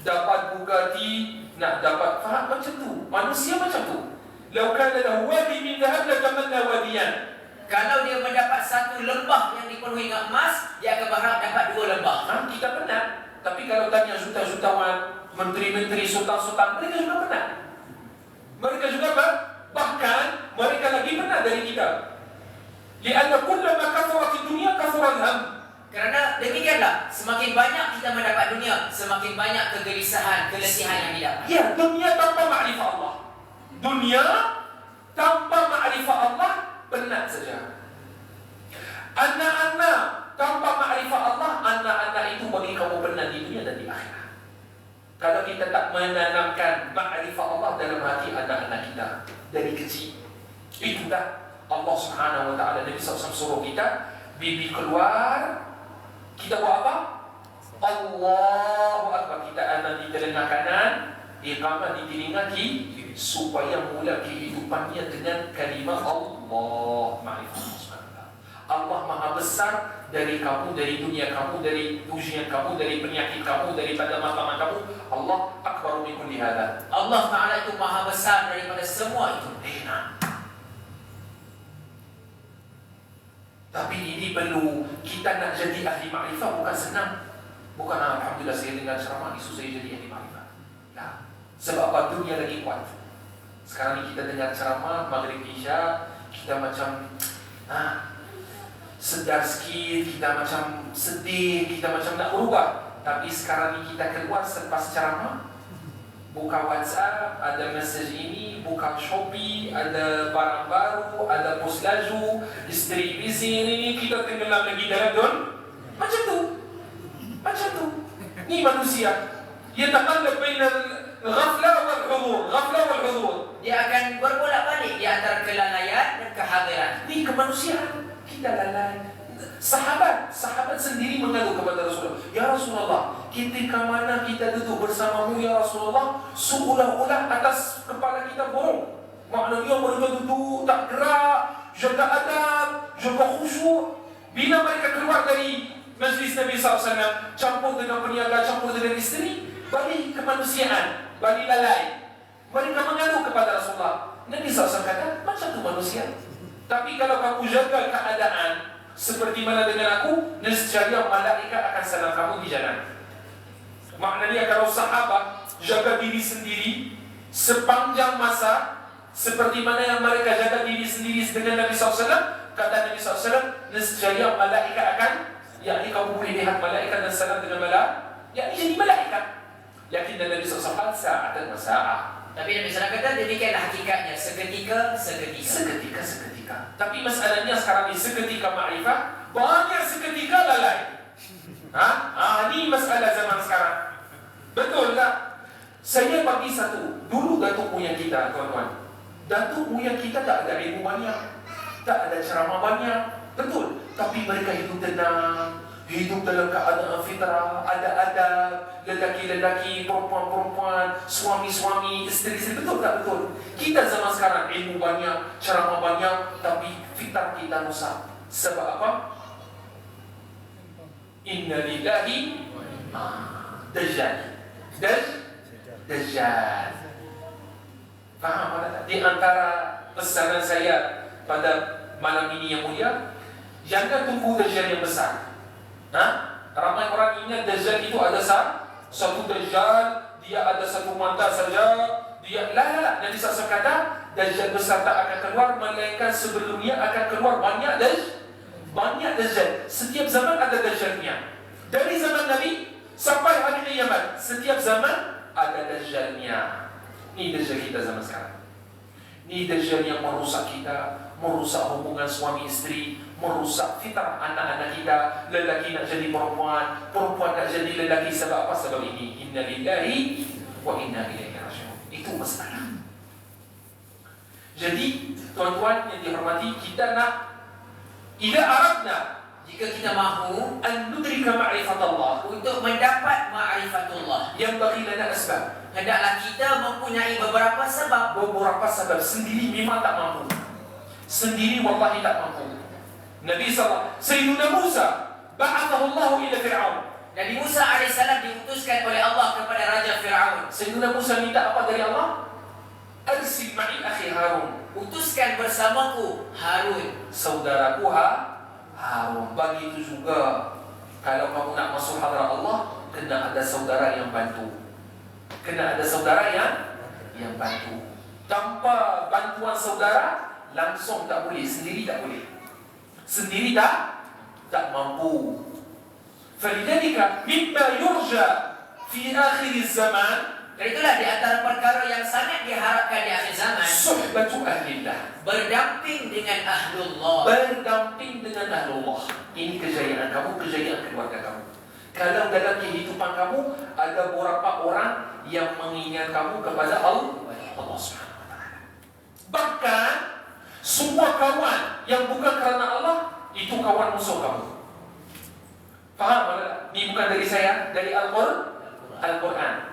Dapat Bugatti, nak dapat, faham macam tu. Manusia macam tu. Lau kana lahu wadi min dhahab la tamanna wadiyan. Kalau dia mendapat satu lembah yang dipenuhi dengan emas, dia akan berharap dapat dua lembah. Kita penat. Tapi kalau tanya juta-jutawan, menteri-menteri, sultan-sultan, mereka juga penat. Mereka juga bahkan mereka lagi penat dari kita. Lianna kullama kathurat dunya kathura al-ham. Kerana demikianlah, semakin banyak kita mendapat dunia, semakin banyak kegelisahan, keletihan yang didapat. Ya, dunia tanpa ma'rifah Allah. Dunia tanpa ma'rifah Allah, penat saja. Anak-anak tanpa ma'rifah Allah, anak-anak itu bagi kamu penat di dunia dan di akhirat. Kalau kita tak menanamkan ma'rifah Allah dalam hati anak-anak kita dari kecil, itulah Allah Subhanahu wa ta'ala. Nabi SAW suruh kita, bibi keluar, kita buat apa? Allahu Akbar. Kita anak di telinga kanan, iqamah di telinga kiri, supaya mula kehidupannya dengan kalimah Allah, ma'rifah Allah Subhanahu wa ta'ala. Allah Maha Besar dari kamu, dari dunia kamu, dari ujian kamu, dari penyakit kamu, daripada matlamat kamu. Allah akbar min kulli hada. Allah Ta'ala itu Maha Besar daripada semua itu. Tapi ini perlu kita nak jadi ahli makrifah, bukan senang. Bukan alhamdulillah saya dengar ceramah isu saya jadi ahli makrifah. Ya. Sebab apa? Dunia lagi kuat. Sekarang ni kita dengar ceramah maghrib isya, kita macam sedar sikit, kita macam sedih, kita macam nak berubah. Tapi sekarang ni kita keluar selepas ceramah, buka WhatsApp, ada mesej ini, buka Shopee, ada barang baru, ada pos laju, isteri busy ini, kita tenggelam lagi dalam don. Macam tu. Macam tu. Ni manusia. Dia takallab baina al-ghafla wal-hudur, ghafla wal-hudur. Dia akan berbolak-balik di antara kelalaian dan kehadiran. Ni kemanusiaan. Kita lalai. Sahabat sendiri mengadu kepada Rasulullah, ya Rasulullah, ketika mana kita duduk bersamamu ya Rasulullah, seolah-olah atas kepala kita burung. Maknanya mereka duduk tak gerak, jaga adab, jaga khusyuk. Bila mereka keluar dari majlis Nabi SAW, campur dengan peniaga, campur dengan isteri, balik kemanusiaan, balik lalai. Mereka mengadu kepada Rasulullah. Nabi SAW kata, macam tu manusia. Tapi kalau kamu jaga keadaan seperti mana dengan aku, nescaya malaikat akan salam kamu di jalan. Maknanya kalau sahabat jaga diri sendiri sepanjang masa, seperti mana yang mereka jaga diri sendiri dengan Nabi SAW, kata Nabi SAW, nescaya malaikat akan, yakni kamu boleh lihat malaikat dan salam dengan malaikat, yakni jadi malaikat. Yakin dan Nabi SAW sa'atan wa sa'ah. Tapi Nabi SAW kata demikianlah hakikatnya, seketika. Tapi masalahnya sekarang ni seketika ma'rifah, banyak seketika lalai. Ni masalah zaman sekarang. Betul tak? Saya bagi satu. Dulu datuk moyang kita, tuan-tuan, datuk moyang kita tak ada ilmu banyak, tak ada ceramah banyak. Betul. Tapi mereka hidup tenang, hidup dalam keadaan fitrah, ada adab, lelaki-lelaki, perempuan-perempuan, suami-suami, isteri-isteri. Betul tak betul? Kita zaman sekarang ilmu banyak, ceramah banyak, tapi fitrah kita rusak. Sebab apa? Inna lillahi Dajjal. Dajjal. Faham tak? Di antara pesanan saya pada malam ini yang mulia, jangan tunggu Dajjal yang besar. Ramai orang ingat Dajjal itu ada satu Dajjal, dia ada satu mata saja, dia la. Nabi SAW kata Dajjal besar tak akan keluar, melainkan sebelumnya akan keluar banyak Dajjal. Setiap zaman ada Dajjalnya. Dari zaman Nabi sampai hari kiamat, setiap zaman ada Dajjalnya. Ini Dajjal kita zaman sekarang. Ini Dajjal yang merusak kita, merusak hubungan suami isteri, merusak fitrah anak-anak kita. Lelaki nak jadi perempuan, perempuan nak jadi lelaki. Sebab apa? Sebab ini inna lillahi wa inna ilaihi raji'un. Itu masalah. Jadi tuan-tuan yang dihormati, kita nak ila aradna, Jika kita mahu an nudrika ma'rifatullah, untuk mendapat ma'rifatullah, yang bagi lana asbab, hendaklah kita mempunyai beberapa sebab. beberapa sebab. Sendiri memang tak mampu, sendiri wallahi tak mampu. Nabi SAW, Sayyidina Musa ba'athahu Allah ila Fir'aun. Nabi Musa AS diutuskan oleh Allah kepada Raja Fir'aun. Sayyidina Musa minta apa dari Allah? Arsil ma'i akhi Harun, Utuskan bersamaku Harun, saudaraku Harun. Bagi itu juga, kalau kamu nak masuk hadrat Allah, kena ada saudara yang bantu. Kena ada saudara yang bantu. Tanpa bantuan saudara, langsung tak boleh, sendiri tak boleh. Sendiri tak mampu. Falidhalika mimma yurja fi akhir zaman, dan itulah di antara perkara yang sangat diharapkan di akhir zaman, suhbatu ahlillah, berdamping dengan ahlullah. berdamping dengan ahlullah. Ini kejayaan kamu, kejayaan keluarga kamu. Kalau dalam kehidupan kamu ada beberapa orang yang mengingat kamu kepada Allah Subhanahu wa taala. Bahkan semua kawan yang bukan kerana Allah, itu kawan musuh kamu. Faham tak? Ini bukan dari saya, dari Al-Quran.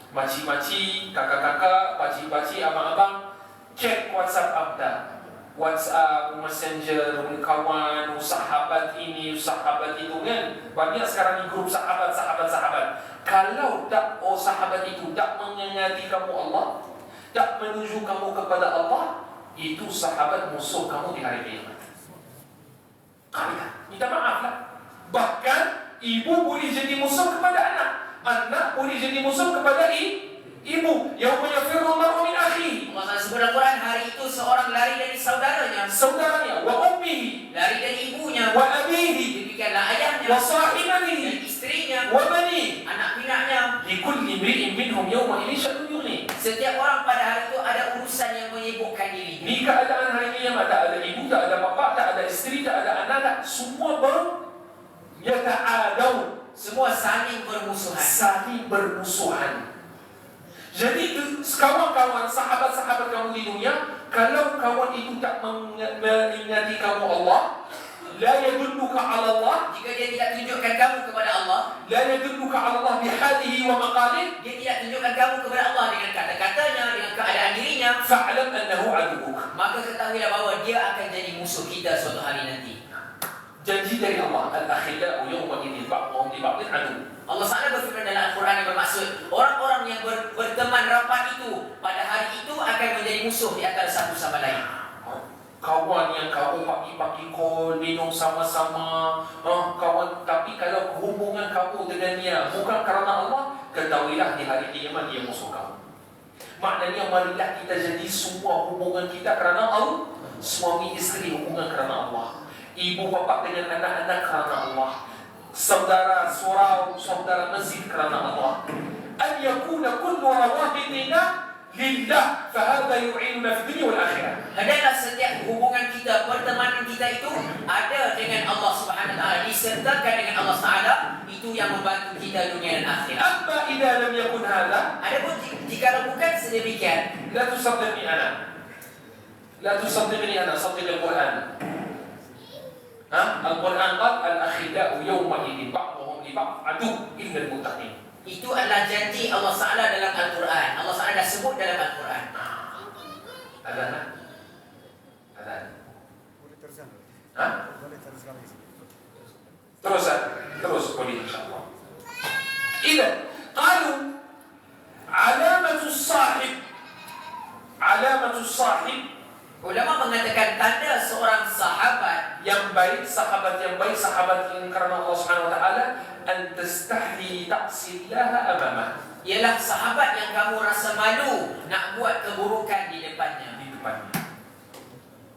Makcik-makcik, kakak-kakak, pakcik-pakcik, abang-abang, cek WhatsApp anda, WhatsApp, Messenger, kawan, sahabat ini, sahabat itu kan. Banyak sekarang ni grup sahabat. Kalau tak sahabat itu tak mengingati kamu Allah, tak menuju kamu kepada Allah, itu sahabat musuh kamu di hari kiamat. Kalian minta maaf lah. Bahkan ibu boleh jadi musuh kepada anak, anak boleh jadi musuh kepada ibu. Yauma yafirru al-mar'u min akhihi, Allah Ta'ala sebut dalam Quran, hari itu seorang lari dari saudaranya, wa ummihi, lari dari ibunya, wa abihi, demikianlah ayahnya, wa dan sahibatihi, istrinya, wa bani. anak pinaknya. Likulli imri'in minhum yawma idhin sya'nun yughni. Setiap orang pada hari itu ada urusan yang menyibukkan dirinya. Di keadaan hari kiamat tak ada ibu, tak ada bapa, tak ada isteri, tak ada anak, semua yata'adaw, Semua saling bermusuhan. saling bermusuhan. Jadi kawan-kawan, sahabat-sahabat kamu di dunia, kalau kawan itu tak mengingati kamu Allah, la yadulluka ala Allah, Jika dia tidak tunjukkan kamu kepada Allah, la yadulluka ala Allah bihalihi wa maqalih, dia tidak tunjukkan kamu kepada Allah dengan kata-katanya, dengan keadaan dirinya, fa'lam annahu aduuk. maka ketahuilah bahawa dia akan jadi musuh kita suatu hari nanti. Janji dari Allah, al-akhillau yawma idhin ba'dhum li ba'dhin adu. Allah Ta'ala berfirman dalam Al-Quran yang bermaksud, orang-orang yang berteman rapat itu pada hari itu akan menjadi musuh di antara satu sama lain. Kawan yang kamu pagi-pagi call, minum sama-sama, kawan, tapi kalau hubungan kamu dengannya bukan kerana Allah, ketahuilah di hari kiamat dia musuh kamu. Maknanya marilah kita jadi semua hubungan kita kerana Allah. Suami isteri hubungan kerana Allah, ibu bapa dengan anak-anak kerana Allah, saudara surau, saudara masjid kerana Allah. An yakuna kullu rawahidina lillah, fahadha yu'inuna fi dunya wal akhirah. Hendaklah setiap hubungan kita, pertemanan kita itu ada dengan Allah Subhanahu Wa Taala, disertakan dengan Allah Taala, itu yang membantu kita dunia dan akhirat. Amma idza lam yakun hadha, Adapun jika bukan sedemikian, la tusaddiqni ana, la tusaddiqni ana, saddiq al-Quran. Al-Quran qala al-akhillau yawma idhin ba'dhum li ba'd adu illa al-muttaqin. itu adalah janji Allah Taala dalam Al-Quran. Allah Taala dah sebut dalam Al-Quran. Adhan. Adhan. Terus boleh insyaAllah. Idan qalu alamatus sahib, Ulama mengatakan tanda seorang sahabat yang baik, sahabat yang baik, sahabat yang kerana Allah Subhanahu Wa Taala, an tastahi ta'sillaha amamah, ialah sahabat yang kamu rasa malu nak buat keburukan di depannya. di depannya.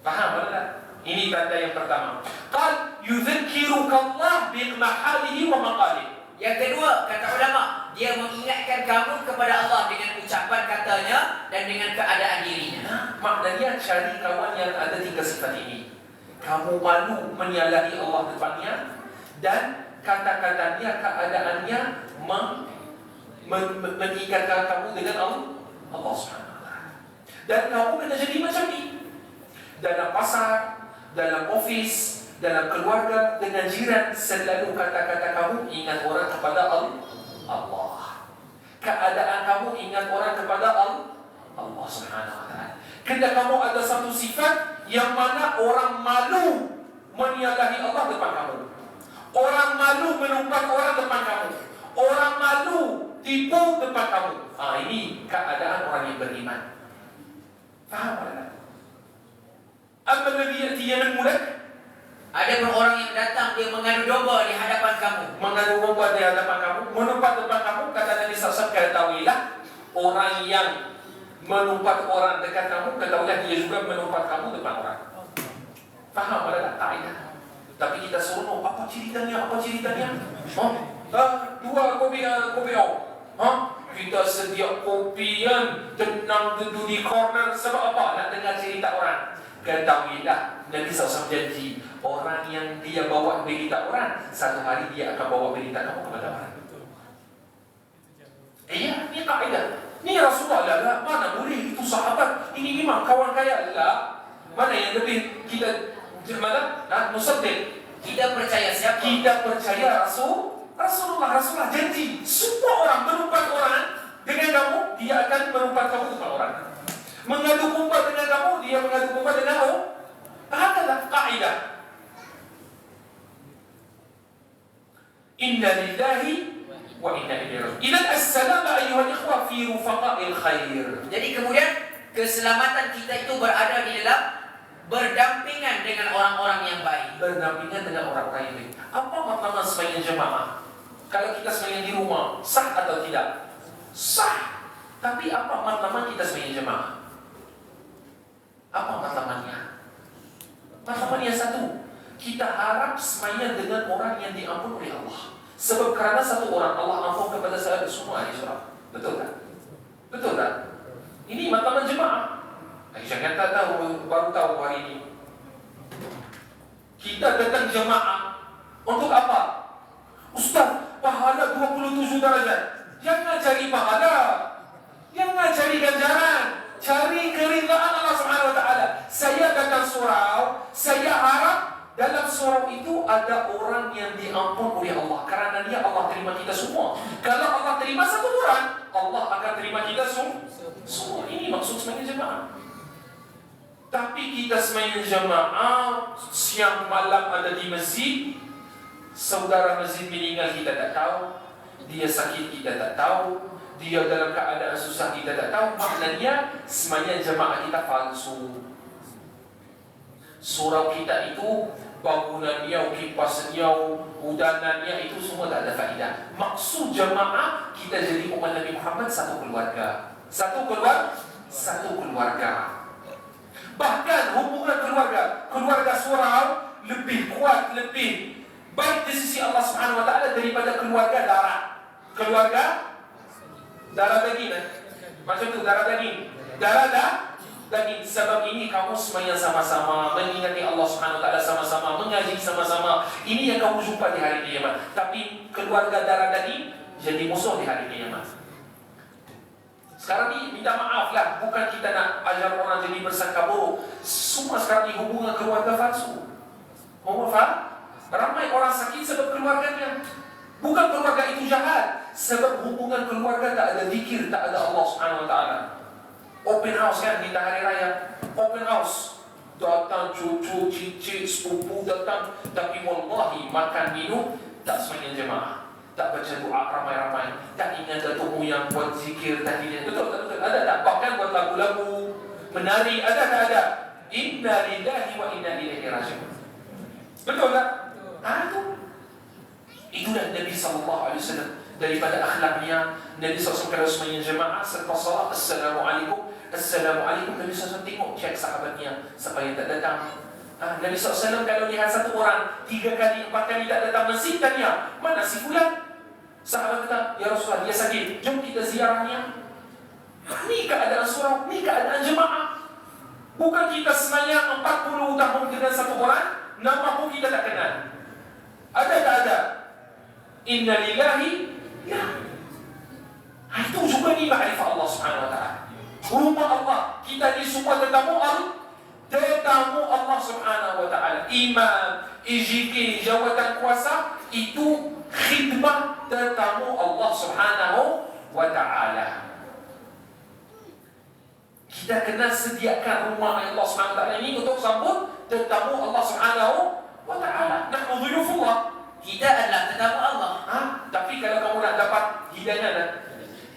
Faham tak? Ini tanda yang pertama. Qal yudhakkiruka Allah bi'mahalihi wa maqalihi. Yang kedua, kata ulama, dia mengingatkan kamu kepada Allah dengan ucapan katanya dan dengan keadaan dirinya. Maknanya cari kawan yang ada tiga sifat ini. Kamu malu menyalahi Allah depannya, dan kata-katanya, keadaannya mengikatkan kamu dengan Allah Subhanahu Wa Taala. Dan kamu kena jadi macam ni dalam pasar, dalam office, dalam keluarga, dengan jiran. Selalu kata-kata kamu ingat orang kepada Allah. Keadaan kamu ingat orang kepada Allah Subhanahu Wa Taala. Kena kamu ada satu sifat yang mana orang malu menyalahi Allah depan kamu, orang malu melumpat orang depan kamu, orang malu tipu depan kamu. Ini keadaan orang yang beriman. Faham tak? Amma alladhi ya'ti yamin. Ada pun orang yang datang, dia mengadu domba di hadapan kamu. Mengadu domba di hadapan kamu, menumpat depan kamu. Kata Nabi SAW, ketahuilah orang yang menumpat orang dekat kamu, ketahuilah dia juga menumpat kamu depan orang. Faham tak? Tak. Tapi kita suruh, apa ceritanya? Apa ceritanya? Dua kopi kita sedia kopi yang tenang duduk di corner. Sebab apa? Nak dengar cerita orang. Ketahuilah Nabi SAW janji, orang yang dia bawa berita orang, satu hari dia akan bawa berita kamu kepada orang. Iya, ini kaidah. Ini Rasulullah lah. Mana boleh itu sahabat? Ini memang kawan kaya lah. Mana yang lebih kita mana? Musaddiq. Kita percaya siapa? Kita percaya Rasulullah janji, semua orang menumpat orang dengan kamu, dia akan menumpat kamu depan orang. Mengadu kumpat dengan kamu, dia mengadu kumpat dengan kamu. Hakalah kaidah. Inna lillahi wa inna ilaihi raji'un. Idzan as-salam ayyuhal ikhwah fi rufaqa'il khair. Jadi kemudian keselamatan kita itu berada di dalam berdampingan dengan orang-orang yang baik. Berdampingan dengan orang-orang yang baik. Apa makna sembahyang jemaah? Kalau kita sembahyang di rumah, sah atau tidak? Sah. Tapi apa makna kita sembahyang jemaah? Apa matlamatnya? Matlamatnya satu, kita harap semaya dengan orang yang diampun oleh Allah. Sebab kerana satu orang Allah ampun kepada saya semua ahli surga. Betul tak? Betul tak? Ini matlamat jemaah. Jangan tak tahu, baru tahu hari ini. Kita datang jemaah untuk apa? Ustaz, pahala 27 darajat. Jangan cari pahala, jangan cari ganjaran, cari keridhaan Allah Subhanahu Wa Taala. Saya datang surau, saya harap dalam surau itu ada orang yang diampun oleh Allah. Kerana dia Allah terima kita semua. Kalau Allah terima satu orang, Allah akan terima kita semua. Ini maksud sembahyang jemaah. Tapi kita sembahyang jemaah, siang malam ada di masjid, saudara masjid meninggal kita tak tahu, dia sakit kita tak tahu, dia dalam keadaan susah kita tak tahu. Maknanya sembahyang jemaah kita palsu. Surau kita itu bangunannya, kipasnya, udanannya itu semua tak ada faedah. Maksud jemaah kita jadi umat Nabi Muhammad satu keluarga. Satu keluarga. Bahkan hubungan keluarga surau lebih kuat, lebih baik di sisi Allah Subhanahu Wa Taala daripada keluarga darah. Keluarga darah daging, macam tu darah daging. Daging. Sebab ini kamu semuanya sama-sama mengingati Allah Subhanahu Wa Taala sama-sama, mengaji sama-sama. Ini yang kamu jumpa di hari kiamat. Tapi keluarga darah daging jadi musuh di hari kiamat. Sekarang ni minta maaf lah, bukan kita nak ajar orang jadi bersangka buruk. Semua sekarang ni hubungan keluarga palsu. Kamu faham? Ramai orang sakit sebab keluarganya. Bukan keluarga itu jahat, sebab hubungan keluarga tak ada zikir, tak ada Allah Subhanahu Wa Taala. Open house kan kita hari raya, open house. Datang cucu, cicit, sepupu datang, tapi wallahi makan minum tak sembahyang jemaah. Tak baca doa ramai-ramai, tak ingat datuk yang buat zikir tahlil. Betul. Ada tak? Bahkan buat lagu-lagu, menari, ada tak ada? Inna lillahi wa inna ilaihi raji'un. Betul tak? Itulah Nabi SAW. Daripada akhlaknya, Nabi SAW kalau sembahyang jemaah selepas salat, Assalamualaikum. Nabi SAW tengok cek sahabatnya siapa yang tak datang. Nabi SAW kalau lihat satu orang 3 kali, 4 kali tak datang masjid, tanya, mana si fulan? Sahabat kata, ya Rasulullah dia sakit, jom kita ziarahnya. Ni keadaan surau, ni keadaan jemaah. Bukan kita sembahyang 40 tahun dengan satu orang, nama pun kita tak kenal. Ada tak ada? Inna lillahi ya. Itu juga ni ma'rifah Allah Subhanahu Wa Taala. Rumah Allah, kita ni semua tetamu Allah Subhanahu Wa Taala. Imam, IJK, jawatan kuasa itu khidmah tetamu Allah Subhanahu Wa Taala. Kita kena sediakan rumah Allah Subhanahu Wa Taala ini untuk sambut tetamu Allah Subhanahu Wa Taala. Nahnu dhuyufullah. Kita adalah tetamu Allah. Tapi kalau kamu nak dapat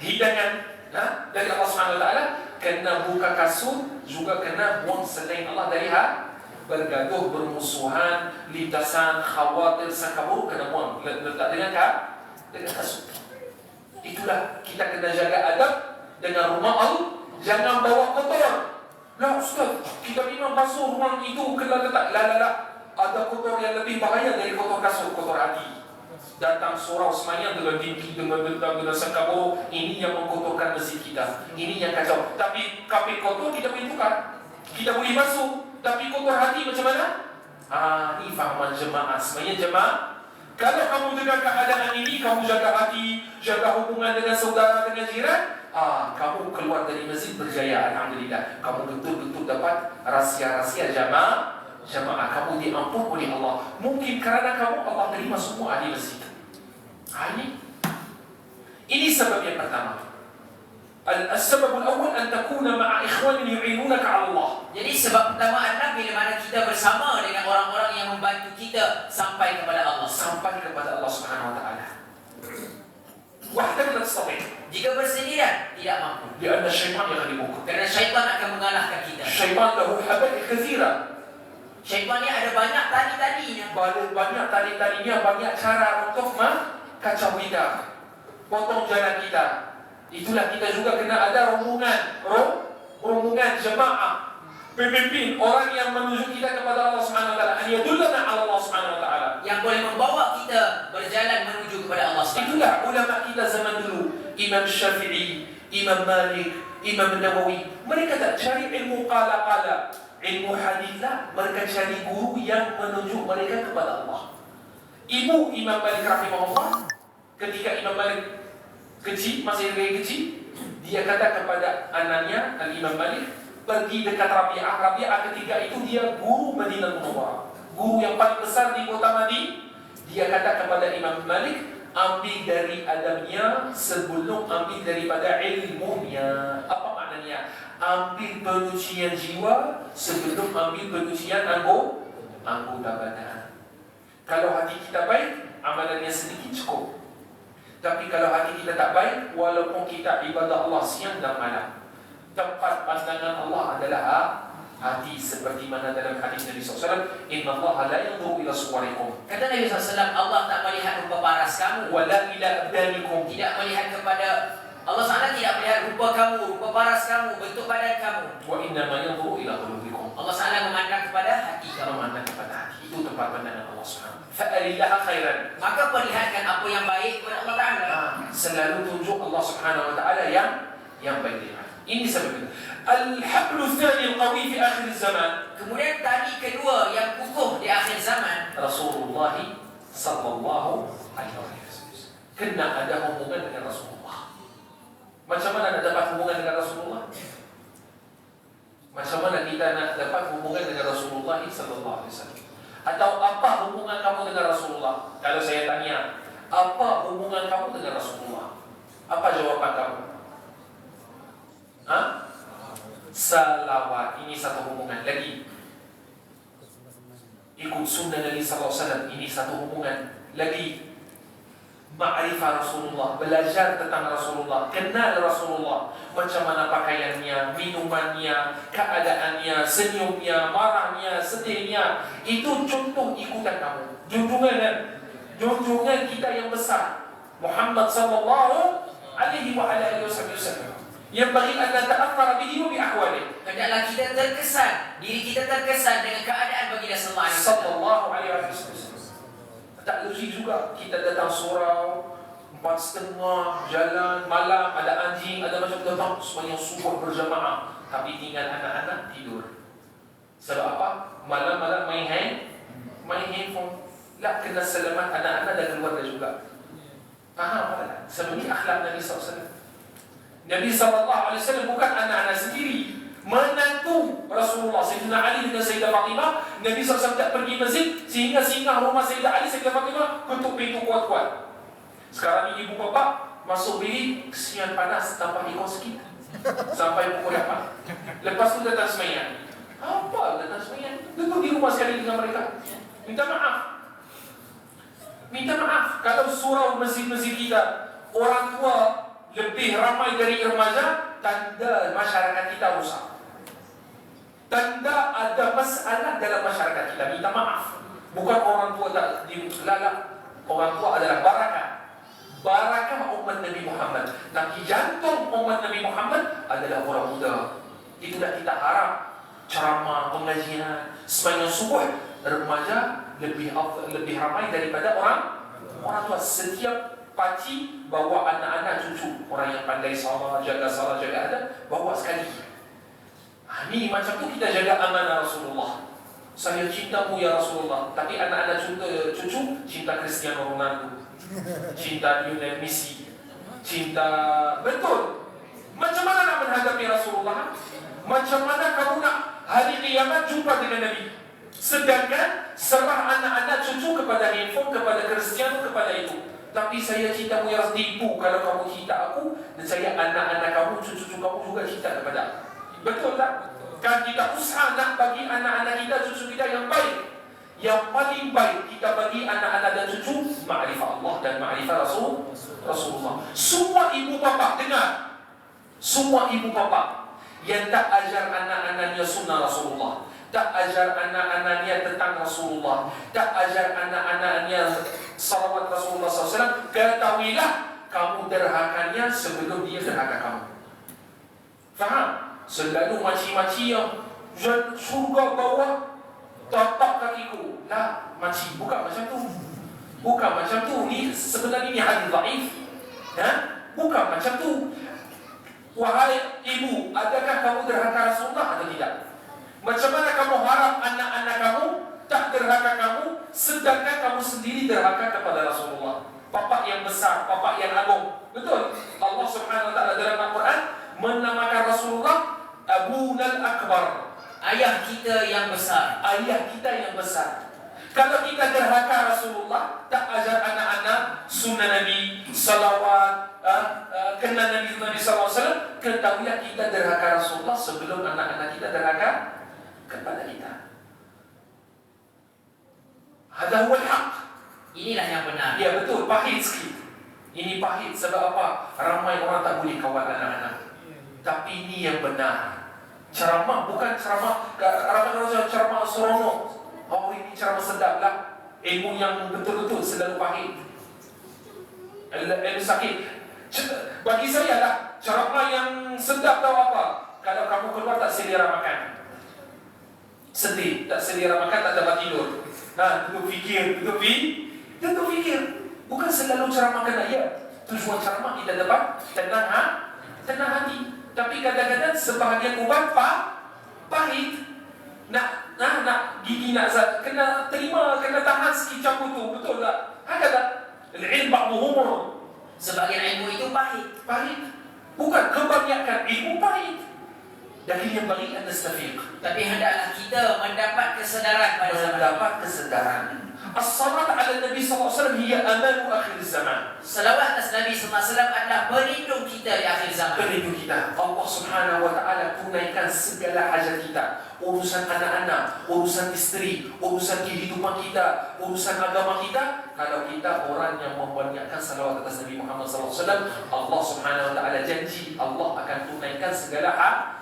hidangan dari Allah Subhanahu Wa Taala, kena buka kasut, juga kena buang selain Allah dari bergaduh, bermusuhan, lintasan, khawatir, sangka buruk, kena buang, letak dengan kasut. Itulah kita kena jaga adab dengan rumah Allah. Jangan bawa kotor. Lah Ustaz, kita memang basuh rumah itu, kena letak. La. Ada kotor yang lebih bahaya dari kotor kasut, kotor hati. Datang surau semayang dengan dinding, dengan dendam, dengan sangka buruk. Ini yang mengkotorkan masjid kita. Ini yang kacau. Tapi kapit kotor kita boleh tukar, kita boleh basuh. Tapi kotor hati macam mana? Ini fahaman jemaah. Semayang jemaah, kalau kamu dengan keadaan ini, kamu jaga hati, jaga hubungan dengan saudara, dengan jiran, kamu keluar dari masjid berjaya. Alhamdulillah. Kamu betul-betul dapat rahsia-rahsia jemaah. Kamu diampun oleh Allah. Mungkin kerana kamu Allah terima semua ahli masjid. Ini sebab yang pertama. Al-sebab al-awwal an takuna ma'a ikhwan yu'inunaka 'ala Allah. Jadi sebab pertama adalah bila mana kita bersama dengan orang-orang yang membantu kita sampai kepada Allah. Sampai kepada Allah Subhanahu Wa Taala. Wahdak la tastati'. Jika bersendirian tidak mampu. Kerana syaitan yang akan Kerana syaitan akan mengalahkan kita. Syaitan lahu habail katsira. Syaitan ni ada banyak tali-talinya. Banyak tali-talinya, banyak cara untuk kacau kita, potong jalan kita. Itulah kita juga kena ada rombongan jemaah. pemimpin, orang yang menunjuk kita kepada Allah Subhanahu wa taala, an yadullana 'ala Allah Subhanahu wa taala. Yang boleh membawa kita berjalan menuju kepada Allah SWT. Itulah ulama kita zaman dulu, Imam Syafi'i, Imam Malik, Imam Nawawi. Mereka tak cari ilmu qala-qala, ilmu hadis lah. Mereka cari guru yang menunjuk mereka kepada Allah. Ibu Imam Malik rahimahullah, ketika Imam Malik kecil, masih lagi kecil, dia kata kepada anaknya, Al-Imam Malik, pergi dekat Rabi'ah. Rabi'ah ketika itu dia guru Madinah Munawwarah, guru yang paling besar di kota Madinah. Dia kata kepada Imam Malik, ambil dari adabnya sebelum ambil daripada ilmunya. Apa maknanya? Ambil penyucian jiwa sebelum ambil penyucian anggota badan. Kalau hati kita baik, amalannya sedikit cukup. Tapi kalau hati kita tak baik, walaupun kita ibadah Allah siang dan malam, tempat pandangan Allah adalah hati, seperti mana dalam hadis Nabi SAW, Inna Allah la yanzuru ila suwarikum. Kata Nabi SAW, Allah tak melihat rupa paras kamu, wala ila abdanikum. Tidak melihat kepada Allah SWT tidak melihat rupa kamu, rupa paras kamu, bentuk badan kamu. Wa inna ma yanzuru ila qulubikum. Allah SWT memandang kepada hati kamu. Memandang kepada hati. Itu tempat pandangan Allah SWT. Fa'alillaha khairan. Maka perlihatkan apa yang baik kepada Allah Ta'ala. Selalu tunjuk Allah Subhanahu wa taala yang baik. Ini sebabnya. Al-hablu tsani al-qawi fi akhir zaman. Kemudian tali kedua yang kukuh di akhir zaman, Rasulullah sallallahu alaihi wasallam. Kena ada hubungan dengan Rasulullah. Macam mana nak dapat hubungan dengan Rasulullah? Macam mana kita nak dapat hubungan dengan Rasulullah sallallahu alaihi wasallam? Atau apa hubungan kamu dengan Rasulullah? Kalau saya tanya, apa hubungan kamu dengan Rasulullah? Apa jawaban kamu? Salawat. Ini satu hubungan. Lagi, ikut sunnah Nabi sallallahu alaihi wasallam. Ini satu hubungan. Lagi, ma'rifah Rasulullah, belajar tentang Rasulullah, kenal Rasulullah, macam mana pakaiannya, minumannya, keadaannya, senyumnya, marahnya, sedihnya. Itu contoh ikutan kamu. Junjungan kita yang besar, Muhammad sallallahu alaihi wasallam. Yang bagi anda ta'athara bihi wa bi ahwalihi. hendaklah kita terkesan, diri kita terkesan dengan keadaan baginda sallallahu alaihi wasallam. Tak logik juga kita datang surau 4:30 jalan malam, ada anjing, ada macam datang semuanya subuh berjamaah, tapi tinggal anak-anak tidur. Sebab apa? Malam-malam main handphone. Tak kena selamat anak-anak dan keluarga juga. Faham tak? Sebenarnya akhlak Nabi SAW. Nabi SAW bukan anak-anak sendiri, menantu Rasulullah Sayyidina Ali dengan Sayyidah Fatimah. Nabi SAW tak pergi masjid sehingga singgah rumah Sayyidah Ali, Sayyidah Fatimah ketuk pintu kuat-kuat. Sekarang ni ibu bapa masuk bilik, kesian panas, tambah ikut sikit sampai pukul 8. Lepas tu datang semayang. Apa datang semayang? Duduk di rumah sekali dengan mereka, minta maaf. Kalau surau masjid-masjid kita orang tua lebih ramai dari remaja, tanda masyarakat kita rusak. Tanda ada masalah dalam masyarakat kita. Minta maaf. Bukan orang tua tak dilalak. Orang tua adalah barakah umat Nabi Muhammad. Tapi jantung umat Nabi Muhammad adalah orang muda. Itulah kita harap ceramah, pengajian, sembahyang subuh, remaja lebih ramai daripada orang tua. Setiap pakcik bawa anak-anak cucu, orang yang pandai salah, jaga adab, bawa sekali. Ini macam tu kita jaga amanah Rasulullah. Saya cintamu ya Rasulullah, tapi anak-anak cucu cinta Cristiano Ronaldo, cinta Lionel Messi, cinta betul. Macam mana nak menghadapi Rasulullah? Macam mana kamu nak hari kiamat jumpa dengan Nabi? Sedangkan serah anak-anak cucu kepada handphone, kepada Cristiano, kepada itu. Tapi saya cintamu ya tipu kalau kamu cinta aku, dan saya anak-anak kamu, cucu-cucu kamu juga cinta kepada aku. Betul tak? Kan kita usaha nak bagi anak-anak kita, cucu kita yang baik. Yang paling baik kita bagi anak-anak dan cucu ma'rifah Allah dan ma'rifah Rasulullah. Semua ibu bapa dengar. Semua ibu bapa yang tak ajar anak-anaknya sunnah Rasulullah, tak ajar anak-anaknya tentang Rasulullah, tak ajar anak-anaknya salawat Rasulullah SAW, ketahuilah kamu derhakanya sebelum dia derhaka kamu. Faham? Selalu maci-maci yang Surga bawah tapak kakiku. Lah, makcik, bukan macam tu. Bukan macam tu. Ni sebenarnya ni hadis dhaif. Bukan macam tu. Wahai ibu, adakah kamu derhaka Rasulullah atau tidak? Macam mana kamu harap anak-anak kamu tak derhaka kamu, sedangkan kamu sendiri derhaka kepada Rasulullah? Bapak yang besar, bapak yang agung. Betul? Allah Subhanahu wa taala dalam Al-Quran menamakan Rasulullah Abunal Akbar. Ayah kita yang besar. Ayah kita yang besar. Kalau kita derhaka Rasulullah, tak ajar anak-anak sunnah Nabi, salawat, kenal Nabi sallallahu alaihi wasallam, ketahuilah kita derhaka Rasulullah sebelum anak-anak kita derhaka kepada kita. Hadha huwa al-haq. Inilah yang benar. Ya betul, pahit sikit. Ini pahit sebab apa? Ramai orang tak boleh kawal anak-anak. Tapi ini yang benar. Ceramah bukan ceramah, ramai orang ceramah seronok. Oh ini ceramah sedap lah. Ilmu yang betul-betul selalu pahit. Ilmu sakit. Bagi saya lah, ceramah yang sedap tahu apa? Kalau kamu keluar tak selera makan. Sedih, tak selera makan, tak dapat tidur. Duduk fikir. Bukan selalu ceramah kena tujuan ceramah kita dapat tenang hati. Tapi kadang-kadang sebahagian ubat pahit. Nak gigi nak kena terima, kena tahan sikit campur tu. Betul tak? Ada tak? Al-ilm ba'duhu mur. Sebagian ilmu itu pahit. Bukan kebanyakan ilmu pahit. Lakin yang bagi anda nastafiq. Tapi hendaklah kita mendapat kesedaran pada zaman. Mendapat kesedaran. As-salat ala Nabi sallallahu alaihi wasallam hiya amanu akhir zaman. Salawat atas Nabi sallallahu alaihi wasallam adalah pelindung kita di akhir zaman. Pelindung kita. Allah Subhanahu wa taala tunaikan segala hajat kita. Urusan anak-anak, urusan isteri, urusan kehidupan kita, urusan agama kita. Kalau kita orang yang membanyakkan salawat atas Nabi Muhammad sallallahu alaihi wasallam, Allah Subhanahu wa taala janji Allah akan tunaikan segala hajat.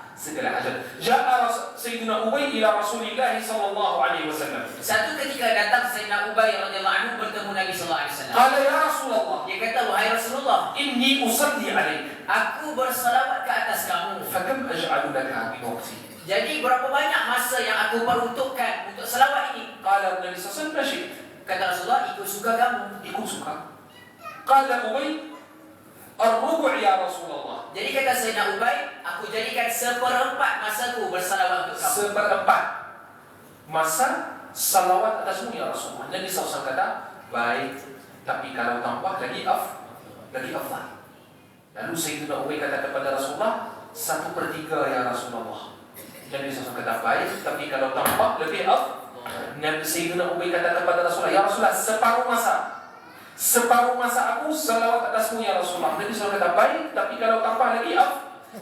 Ja'a Sayyidina Ubay ila Rasulillah sallallahu alaihi wasallam. Satu ketika datang Sayyidina Ubay radhiyallahu anhu bertemu Nabi sallallahu alaihi wasallam. Qala ya Rasulullah, Dia kata, wahai Rasulullah, inni usalli alaik. aku bersalawat ke atas kamu. Fakam aj'alu laka min waqti. Jadi berapa banyak masa yang aku peruntukkan untuk salawat ini? Qala Nabi sallallahu alaihi wasallam, Kata Rasulullah, ikut suka kamu. ikut suka. Qala Ubay, ar-rubu' ya Rasulullah. Jadi kata Sayyidina Ubay, aku jadikan 1/4 masaku bersalawat untuk kamu. 1/4 masa salawat atasmu ya Rasulullah. Nabi SAW kata, baik, tapi kalau tambah lagi afdal. Lalu Sayyidina Ubay kata kepada Rasulullah, 1/3 ya Rasulullah. Nabi SAW kata, baik, tapi kalau tambah lebih afdal. Nabi Sayyidina Ubay kata kepada Rasulullah, ya Rasulullah, separuh masa aku salawat atasmu ya Rasulullah. Nabi SAW kata, baik, tapi kalau tambah lagi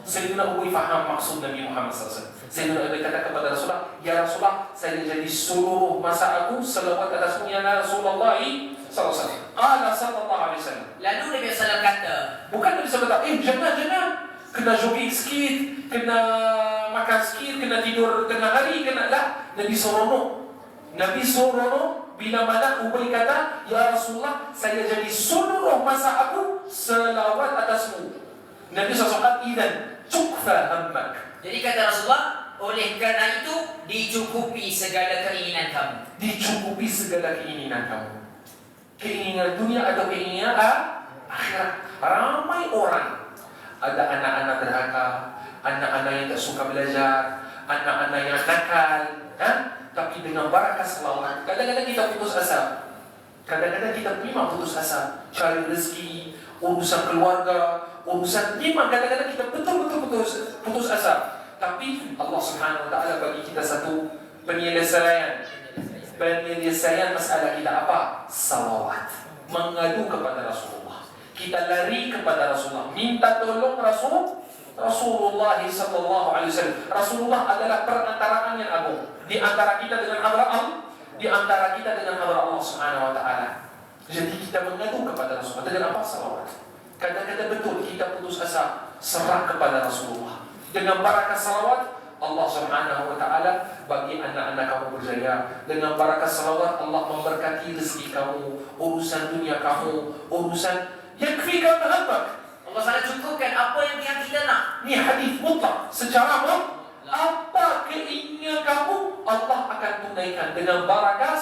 Sayyidina Ubay faham maksud Nabi Muhammad SAW. Sayyidina Ubay kata kepada Rasulullah, ya Rasulullah, saya jadi seluruh masa aku salawat atasmu ya Rasulullah SAW. Qala sallallahu alaihi wasallam. Lalu Nabi SAW kata, bukan Nabi SAW kata, jangan kena jogging sikit, kena makan sikit, kena tidur tengah hari, kena lah. Nabi Sorono bila mana Ubay kata, ya Rasulullah, saya jadi seluruh masa aku selawat atasmu. Nabi SAW idan cukfa hammak. jadi kata Rasulullah, oleh kerana itu dicukupi segala keinginan kamu. Dicukupi segala keinginan kamu. Keinginan dunia atau keinginan akhirat. Ramai orang, ada anak-anak derhaka, anak-anak yang tak suka belajar, anak-anak yang nakal, tapi dengan barakah selawat. Kadang-kadang kita putus asa. Kadang-kadang kita memang putus asa. Cari rezeki, urusan keluarga, urusan memang kadang-kadang kita betul-betul putus asa. Tapi Allah Subhanahu wa taala bagi kita satu penyelesaian masalah kita apa? Salawat. Mengadu kepada Rasulullah. Kita lari kepada Rasulullah, minta tolong Rasulullah sallallahu alaihi wasallam. Rasulullah adalah perantaraan yang agung di antara kita dengan hadrat Allah Subhanahu wa taala. Jadi kita mengadu kepada Rasulullah dengan apa? Salawat. Kadang-kadang betul kita putus asa, serah kepada Rasulullah. Dengan barakah salawat, Allah Subhanahu wa taala bagi anak-anak kamu berjaya. Dengan barakah salawat, Allah memberkati rezeki kamu, urusan dunia kamu, urusan yakfika mahabbak. Allah SWT cukupkan apa yang kita nak. Ni hadis mutlak secara Apa keinginan kamu, Allah akan tunaikan dengan barakah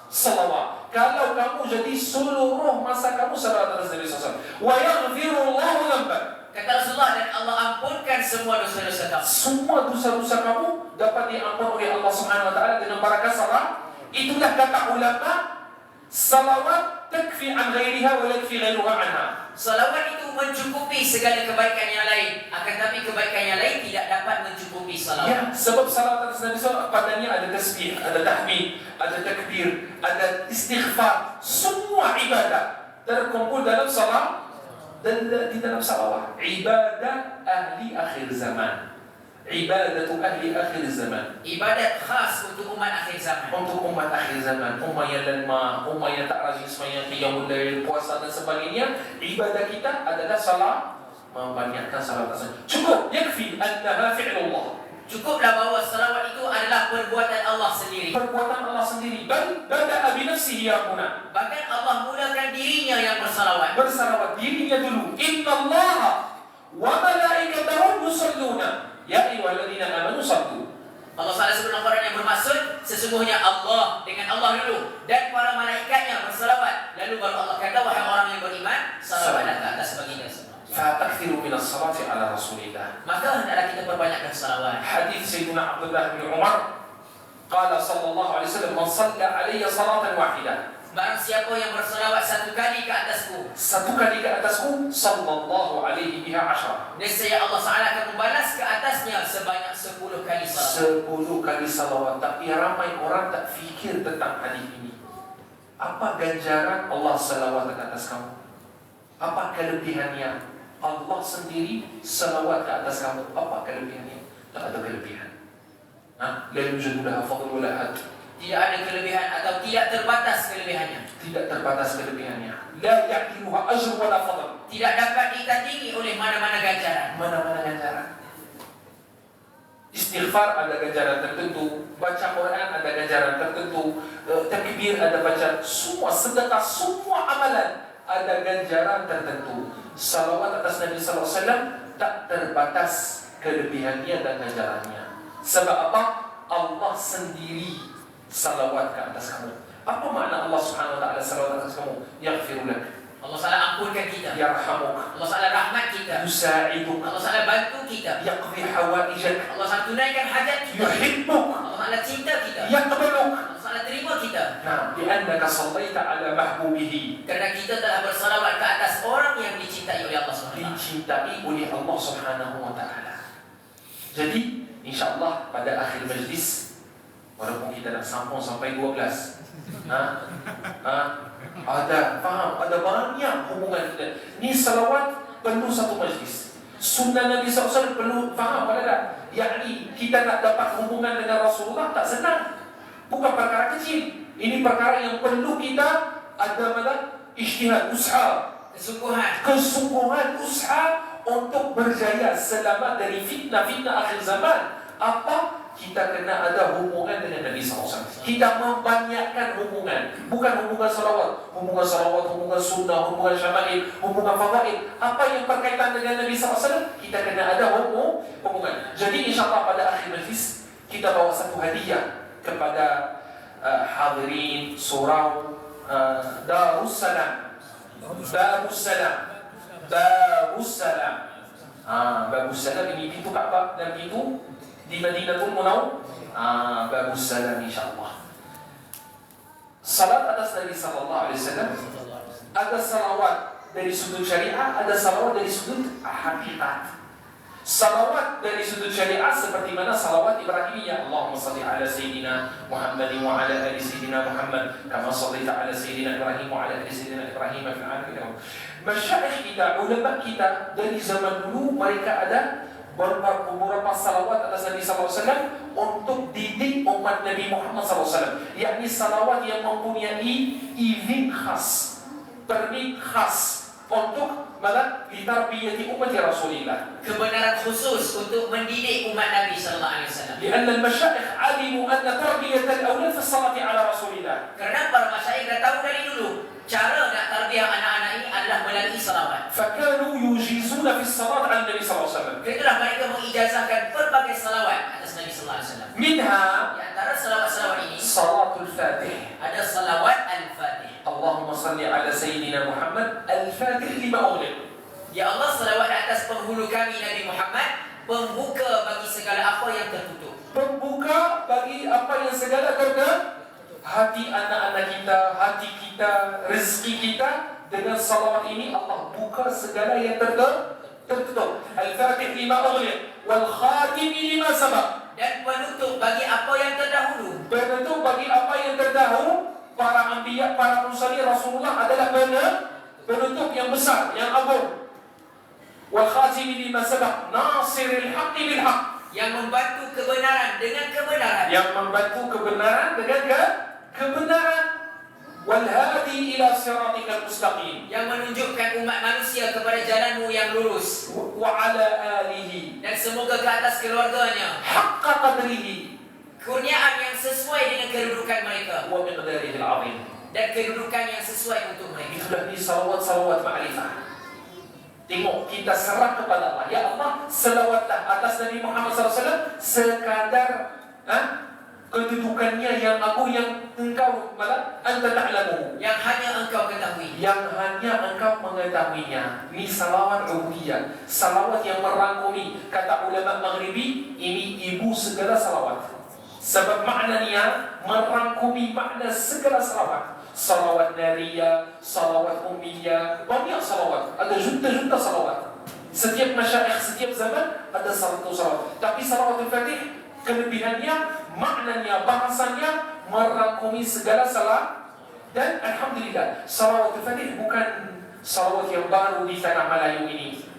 salawat. Kalau kamu jadi seluruh masa kamu salawat atas Nabi SAW. Wa yaghfirullahu dzambak. Kata Rasulullah, dan Allah ampunkan semua dosa-dosa kamu. Semua dosa-dosa kamu dapat diampun oleh Allah Subhanahu wa taala dengan barakah salawat. Itulah kata ulama, salawat takfi an ghairiha wa yakfi ghairuha anha. Salawat itu mencukupi segala kebaikan yang lain, akan tapi kebaikan yang lain tidak dapat mencukupi salawat. Ya, sebab salawat atas Nabi SAW padanya ada tasbih, ada tahmid, ada takbir, ada istighfar. Semua ibadah terkumpul dalam salat dan di dalam salawat. Ibadah ahli akhir zaman. Ibadatu ahli akhir zaman. Ibadat khas untuk umat akhir zaman. Untuk umat akhir zaman, umat yang lemah, umat yang tak rajin sembahyang, qiyamul lail, puasa dan sebagainya, ibadah kita adalah salat, membanyakkan salat tersebut. Cukup, yakfi annaha fi'lullah. Cukuplah bahawa salawat itu adalah perbuatan Allah sendiri. Perbuatan Allah sendiri. Bal bada'a bi nafsihi yaquna. Bahkan Allah mulakan dirinya yang bersalawat. Bersalawat dirinya dulu. Innallaha wa malaikatahu yusalluna ya ayyuhalladzina amanu sallu. Allah SWT sebut dalam Quran yang bermaksud sesungguhnya Allah dengan Allah dulu dan para malaikatnya bersalawat. Lalu baru Allah kata, wahai orang yang beriman, salawatlah ke atas baginda semua. Fatakthiru minas salati ala Rasulillah. Maka hendaklah kita perbanyakkan salawat. Hadis Sayyidina Abdullah bin Umar qala sallallahu alaihi wasallam, man shalla alayya salatan wahidah. Barang siapa yang bersalawat satu kali ke atasku, Satu kali ke atasku, sallallahu alaihi biha asyara. nescaya Allah SWT akan membalas ke atasnya sebanyak 10 kali salawat. 10 kali salawat. Tapi ramai orang tak fikir tentang hadis ini. Apa ganjaran Allah salawat ke atas kamu? Apa kelebihannya? Allah sendiri salawat ke atas kamu. Apa kelebihannya? Tak ada kelebihan. La yujadu laha fadl wa la had. Tidak ada kelebihan atau tidak terbatas kelebihannya. Tidak terbatas kelebihannya. La yaqiluha ajr wa la fadl. Tidak dapat ditandingi oleh mana-mana ganjaran. Mana-mana ganjaran. Istighfar ada ganjaran tertentu, baca Quran ada ganjaran tertentu, takbir ada baca, semua sedekah, semua amalan ada ganjaran tertentu. Salawat atas Nabi sallallahu alaihi wasallam tak terbatas kelebihannya dan ganjarannya. Sebab apa? Allah sendiri salawat ke atas kamu. Apa makna Allah Subhanahu wa taala salawat atas kamu? Yaghfiru lak. Allah SWT ampunkan kita. Yarhamuk. Allah SWT rahmat kita. Yusa'iduk. Allah SWT bantu kita. Yaqdi hawaijak. Allah SWT tunaikan hajat kita. Yuhibbuk. Allah SWT cinta kita. Yaqbaluk. Allah SWT terima kita. Nah, li'annaka sallaita ala mahbubihi. Kerana kita telah bersalawat ke atas orang yang dicintai oleh Allah SWT. Dicintai oleh Allah Subhanahu wa taala. Jadi, insya-Allah pada akhir majlis, walaupun kita dah sambung sampai 12, ada banyak hubungan kita. Ni salawat perlu satu majlis. Sunnah Nabi SAW perlu faham pada yakni kita nak dapat hubungan dengan Rasulullah tak senang. Bukan perkara kecil. Ini perkara yang perlu kita ada ijtihad, usaha, kesungguhan usaha untuk berjaya selamat dari fitnah-fitnah akhir zaman. Apa? Kita kena ada hubungan dengan Nabi SAW. Kita membanyakkan hubungan. Bukan hubungan salawat, hubungan sunnah, hubungan syama'il, hubungan fadail. Apa yang berkaitan dengan Nabi SAW, kita kena ada hubungan. Jadi insyaAllah pada akhir majlis kita bawa satu hadiah kepada hadirin surau Darussalam. Darussalam ini pintu Kaabah dan pintu di Madinatul Munawwarah. Babus salam insyaAllah. Salat atas Nabi sallallahu alaihi wasallam ada salawat dari sudut syariah, ada salawat dari sudut hakikat. Salawat dari sudut syariah seperti mana salawat Ibrahimiyah. Allahumma salli ala Sayyidina Muhammadin wa ala ali Sayyidina Muhammad kama sallaita ala Sayyidina Ibrahim wa ala ali Sayyidina Ibrahim fil alamin. Masyayikh kita, ulama kita dari zaman dulu mereka ada beberapa salawat atas Nabi SAW untuk didik umat Nabi Muhammad SAW. Yakni salawat yang mempunyai izin khas, permit khas untuk litarbiyati umat Rasulullah. Kebenaran khusus untuk mendidik umat Nabi SAW. Kerana al-masyayikh alimu anna tarbiyat al-awlad fi salati ala Rasulullah. Kerana para masyayikh dah tahu dari dulu cara nak tarbiyah anak-anak ini adalah melalui salawat. Fakanu yujizuna fi salat ala Nabi SAW. Itulah mereka mengijazahkan berbagai salawat atas Nabi sallallahu alaihi wasallam. منها Di antara salawat-salawat ini صلاة الفاتح. ada salawat al-Fatih. اللهم صل على سيدنا محمد الفاتح لما أغلق. Ya Allah, salawat atas penghulu kami Nabi Muhammad, pembuka bagi segala apa yang tertutup. Pembuka bagi apa yang segala tertutup. Hati anak-anak kita, hati kita, rezeki kita, dengan salawat ini Allah buka segala yang tertutup. Al-Fatih lima ughliq wal khatim lima sabaq. Dan penutup bagi apa yang terdahulu. Penutup bagi apa yang terdahulu. Para anbiya, para mursalin, Rasulullah adalah penutup yang besar, yang agung. Wal khatim lima sabaq, nasiril haqqi bil haqq. Yang membantu kebenaran dengan kebenaran. Yang membantu kebenaran dengan kebenaran. Wal hadi ila siratikal mustaqim. Yang menunjukkan umat manusia kepada jalanmu yang lurus. Wa ala alihi. Dan semoga ke atas keluarganya. Haqqa qadrihi. Kurniaan yang sesuai dengan kedudukan mereka. Wa miqdarihi al-azim. Dan kedudukan yang sesuai untuk mereka. Itulah ni salawat-salawat ma'rifah. Tengok, kita serah kepada Allah. Ya Allah, selawatlah atas Nabi Muhammad SAW sekadar kedudukannya yang aku, yang engkau malah anta ta'lamu, yang hanya engkau ketahui, yang hanya engkau mengetahuinya. Ini salawat ubudiyah, salawat yang merangkumi. Kata ulama Maghribi, ini ibu segala salawat. Sebab maknanya merangkumi makna segala salawat. Salawat nariyah, salawat ummiyah, banyak salawat. Ada juta-juta salawat. Setiap masyayikh, setiap zaman ada satu salawat. Tapi salawat al-Fatih kelebihannya, maknanya, bahasanya merangkumi segala salah. Dan alhamdulillah, salawat al-Fatih bukan salawat yang baru di tanah Melayu ini.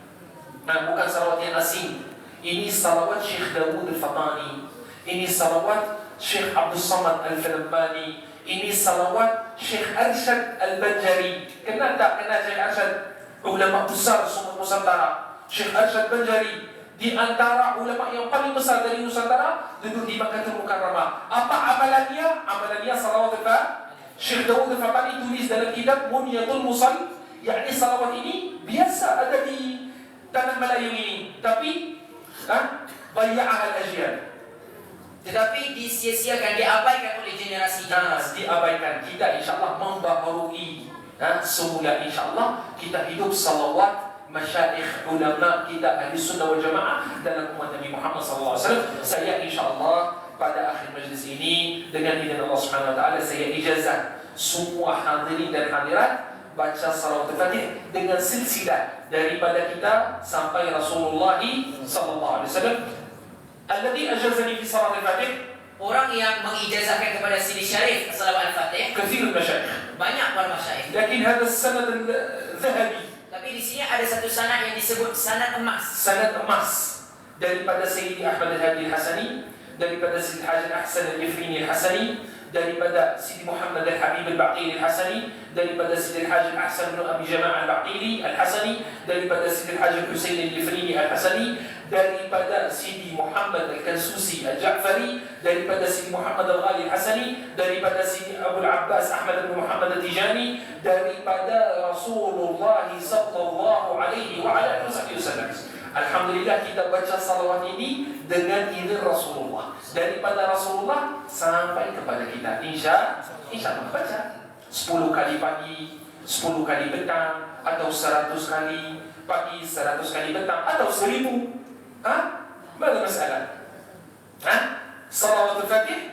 Bukan salawat yang asing. Ini salawat Syekh Dawud al-Fatani. Ini salawat Syekh Abdul Samad al-Falabbani. Ini salawat Syekh Arsyad al-Banjari. Kenal tak kenal Syekh Arsyad? Ulama besar semua Nusantara. Syekh Arsyad Banjari di antara ulama yang paling besar dari Nusantara, duduk di Makkah Mukarramah. Apa amalannya? Amalannya salawat al-Fatih. Syekh Dawud al-Fatani tulis dalam kitab Munyatul Musal, yakni salawat ini biasa ada di tanah Melayu ini, tapi baya'ah al-ajyal. Tetapi disia-siakan, diabaikan oleh generasi-generasi. Diabaikan. Kita insyaAllah membaharui semula insyaAllah kita hidup salawat masyayikh ulama kita ahli sunnah wal jamaah dalam umat Nabi Muhammad SAW. Saya insyaAllah pada akhir majlis ini dengan izin Allah Subhanahu Wa Taala saya ijazah semua hadirin dan hadirat baca salawat al-Fatih dengan silsilah daripada kita sampai Rasulullah SAW. Alladhi ajazani fi salat al-Fatih, orang yang mengijazahkan kepada Sidi Syarif salawat al-Fatih, kathir al-masyayikh, banyak para masyayikh. Lakin hada sanad al-dhahabi, tapi di sini ada satu sanad yang disebut sanad emas. Sanad emas daripada Sayyidi Ahmad al-Hadi al-Hasani, daripada Sayyidi Haji Ahsan al-Ifrini al-Hasani, daripada Sidi Muhammad al-Habib al-Baqili al-Hasani, daripada Sidi Haji Ahsan bin Abi Jama' al-Baqili al-Hasani, daripada Sidi Haji Husain al-Ifrini al-Hasani, daripada Sidi Muhammad al-Kansusi al-Ja'fari, daripada Sidi Muhammad al-Ghali al-Hasani, daripada Sidi Abu al-Abbas Ahmad bin Muhammad al-Tijani, daripada Rasulullah sallallahu alaihi wa ala alihi wasallam. Alhamdulillah kita baca salawat ini dengan izin Rasulullah, daripada Rasulullah sampai kepada kita. InsyaAllah baca 10 kali pagi, 10 kali petang, atau 100 kali pagi, 100 kali petang, atau 1000. Mana masalah? Salawat al-Fatih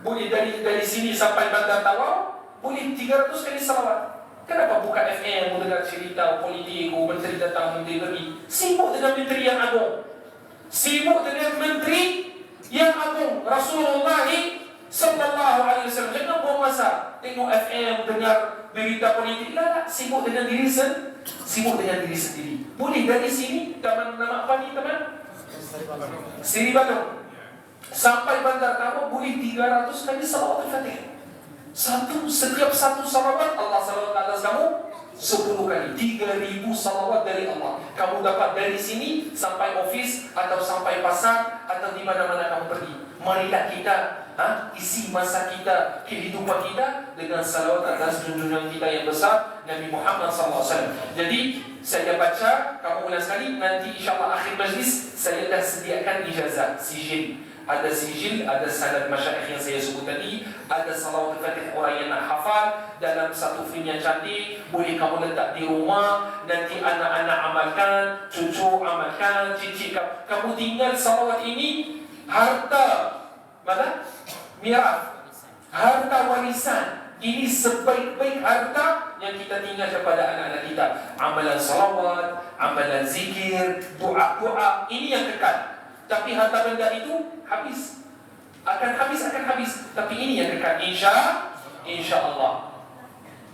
boleh dari sini sampai Bandar Tawau, boleh 300 kali salawat. Kenapa buka FM mendengar cerita politik, menteri datang, menteri pergi? Sibuk dengan menteri yang agung, sibuk dengan menteri yang agung Rasulullah sallallahu alaihi wasallam. Jangan buang masa tengok FM, dengar berita politik. Lah, sibuk dengan diri sendiri. Boleh dari sini, taman nama apa ni teman? Seri Bandung sampai Bandar Tawau boleh 300 kali salawat al-Fatih. Setiap satu salawat Allah salawat atas kamu 10 kali, 3000 salawat dari Allah. Kamu dapat dari sini sampai office, atau sampai pasar, atau di mana-mana kamu pergi. Marilah kita isi masa kita, kehidupan kita dengan salawat atas junjungan kita yang besar Nabi Muhammad SAW. Jadi saya baca, kamu ulang sekali, nanti insyaAllah akhir majlis saya dah sediakan ijazah, sijil. Ada sijil, ada sanad masyayikh yang saya sebut tadi, ada salawat al-fatih orang yang nak hafal dalam satu film yang cantik, boleh kamu letak di rumah, nanti anak-anak amalkan, cucu amalkan, cicit kamu tinggal salawat ini harta mana? Miraf, harta warisan. Ini sebaik-baik harta yang kita tinggal kepada anak-anak kita. Amalan salawat, amalan zikir, doa-doa, ini yang kekal. Tapi harta benda itu habis. Akan habis. Tapi ini yang kekal. InsyaAllah.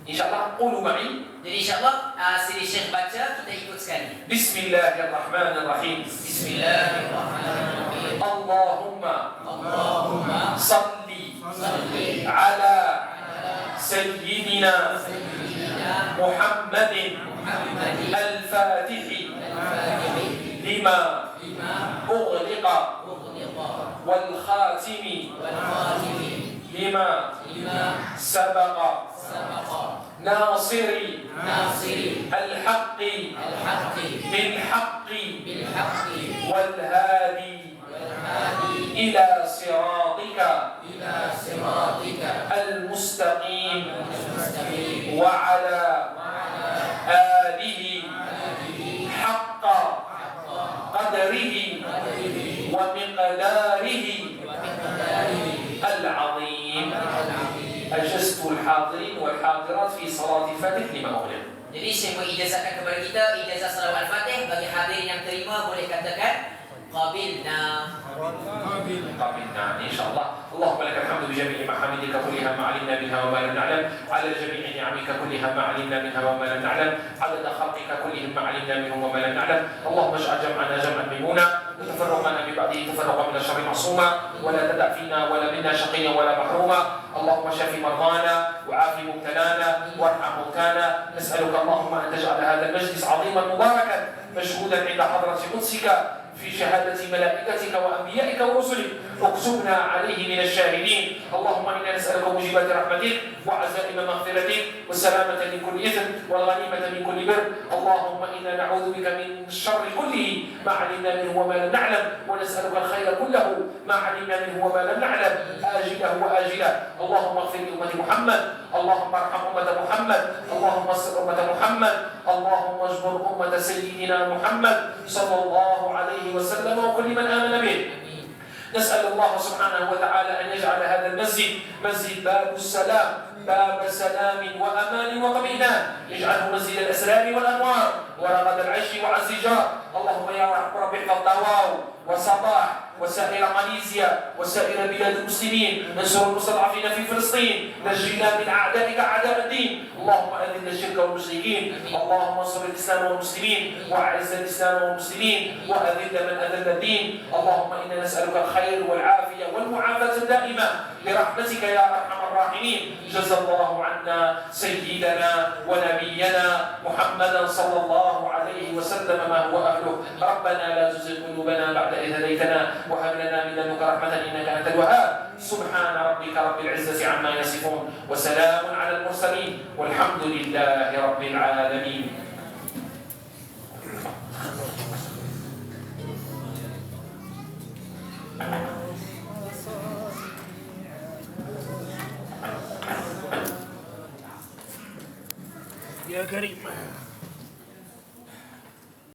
InsyaAllah, qulu ma'i. Jadi insyaAllah siri Syekh baca, kita ikut sekali. Bismillahirrahmanirrahim. Bismillahirrahmanirrahim. Allahumma salli ala Sayyidina Muhammadin al-Fatihi lima ughliqa wal khatimi lima sabaqa ناصري الحق بالحق والهادي إلى صراطك المستقيم وعلى آله حق قدره ومقداره العظيم. أجزت الحاضرين والحاضرات في صلاة الفاتح لما أغلق. Jadi saya mengijazahkan kepada kita ijazah salawat al-fatih. Bagi hadirin yang terima boleh katakan qabilna. قبلنا إن شاء الله. اللهم لك الحمد بجميع محامدك كلها ما علمنا منها وما لم نعلم، على جميع نعمك كلها ما علمنا منها وما لم نعلم، عدد خلقك كلهم ما علمنا منهم وما لم نعلم. اللهم اجعل جمعنا جمعا ميمونا وتفرقنا من بعده تفرقا من الشر معصوما، ولا تدع فينا ولا منا شقيا ولا محروما. اللهم شف مرضانا وعاف مبتلانا وارحم موتانا. نسألك اللهم أن تجعل هذا المجلس عظيما مباركا مشهودا عند حضرة قدسك في شهادة ملائكتك وأنبيائك ورسلك. اكتبنا عليه من الشاهدين. اللهم إنا نسألك موجبات رحمتك وعزائم مغفرتك والسلامة من كل إثم والغنيمة من كل بر. اللهم إنا نعوذ بك من الشر كله ما علمنا منه وما لم نعلم، ونسألك الخير كله ما علمنا منه وما لم نعلم، آجله وآجله. اللهم اغفر لأمة محمد، اللهم ارحم أمة محمد، اللهم استر أمة محمد، اللهم اجبر أمة سيدنا محمد صلى الله عليه وسلم وكل من آمن به. نسأل الله سبحانه وتعالى أن يجعل هذا المسجد مسجد باب السلام، باب سلام وأمان واطمئنان، يجعله مسجد الأسرار والأنوار ورغد العيش وعز الجار. اللهم يا رب احفظ طواو وصباح وسائر ماليزيا وسائر بلاد المسلمين. انصر المستضعفين في فلسطين، نجينا من أعدائك أعداء الدين. اللهم أذل الشرك والمشركين، اللهم انصر الإسلام والمسلمين وأعز الإسلام والمسلمين وأذل من أذل الدين. اللهم إنا نسألك الخير والعافية والمعافاة الدائمة برحمتك يا أرحم الراحمين. جزا الله عنا سيدنا ونبينا محمدا صلى الله عليه وسلم ما هو أهله. ربنا لا تزغ قلوبنا بعد إذ هديتنا وهب لنا من لدنك رحمة إنك أنت الوهاب. سبحان ربك رب العزة عما يصفون وسلام على المرسلين والحمد لله رب العالمين. يا كريم.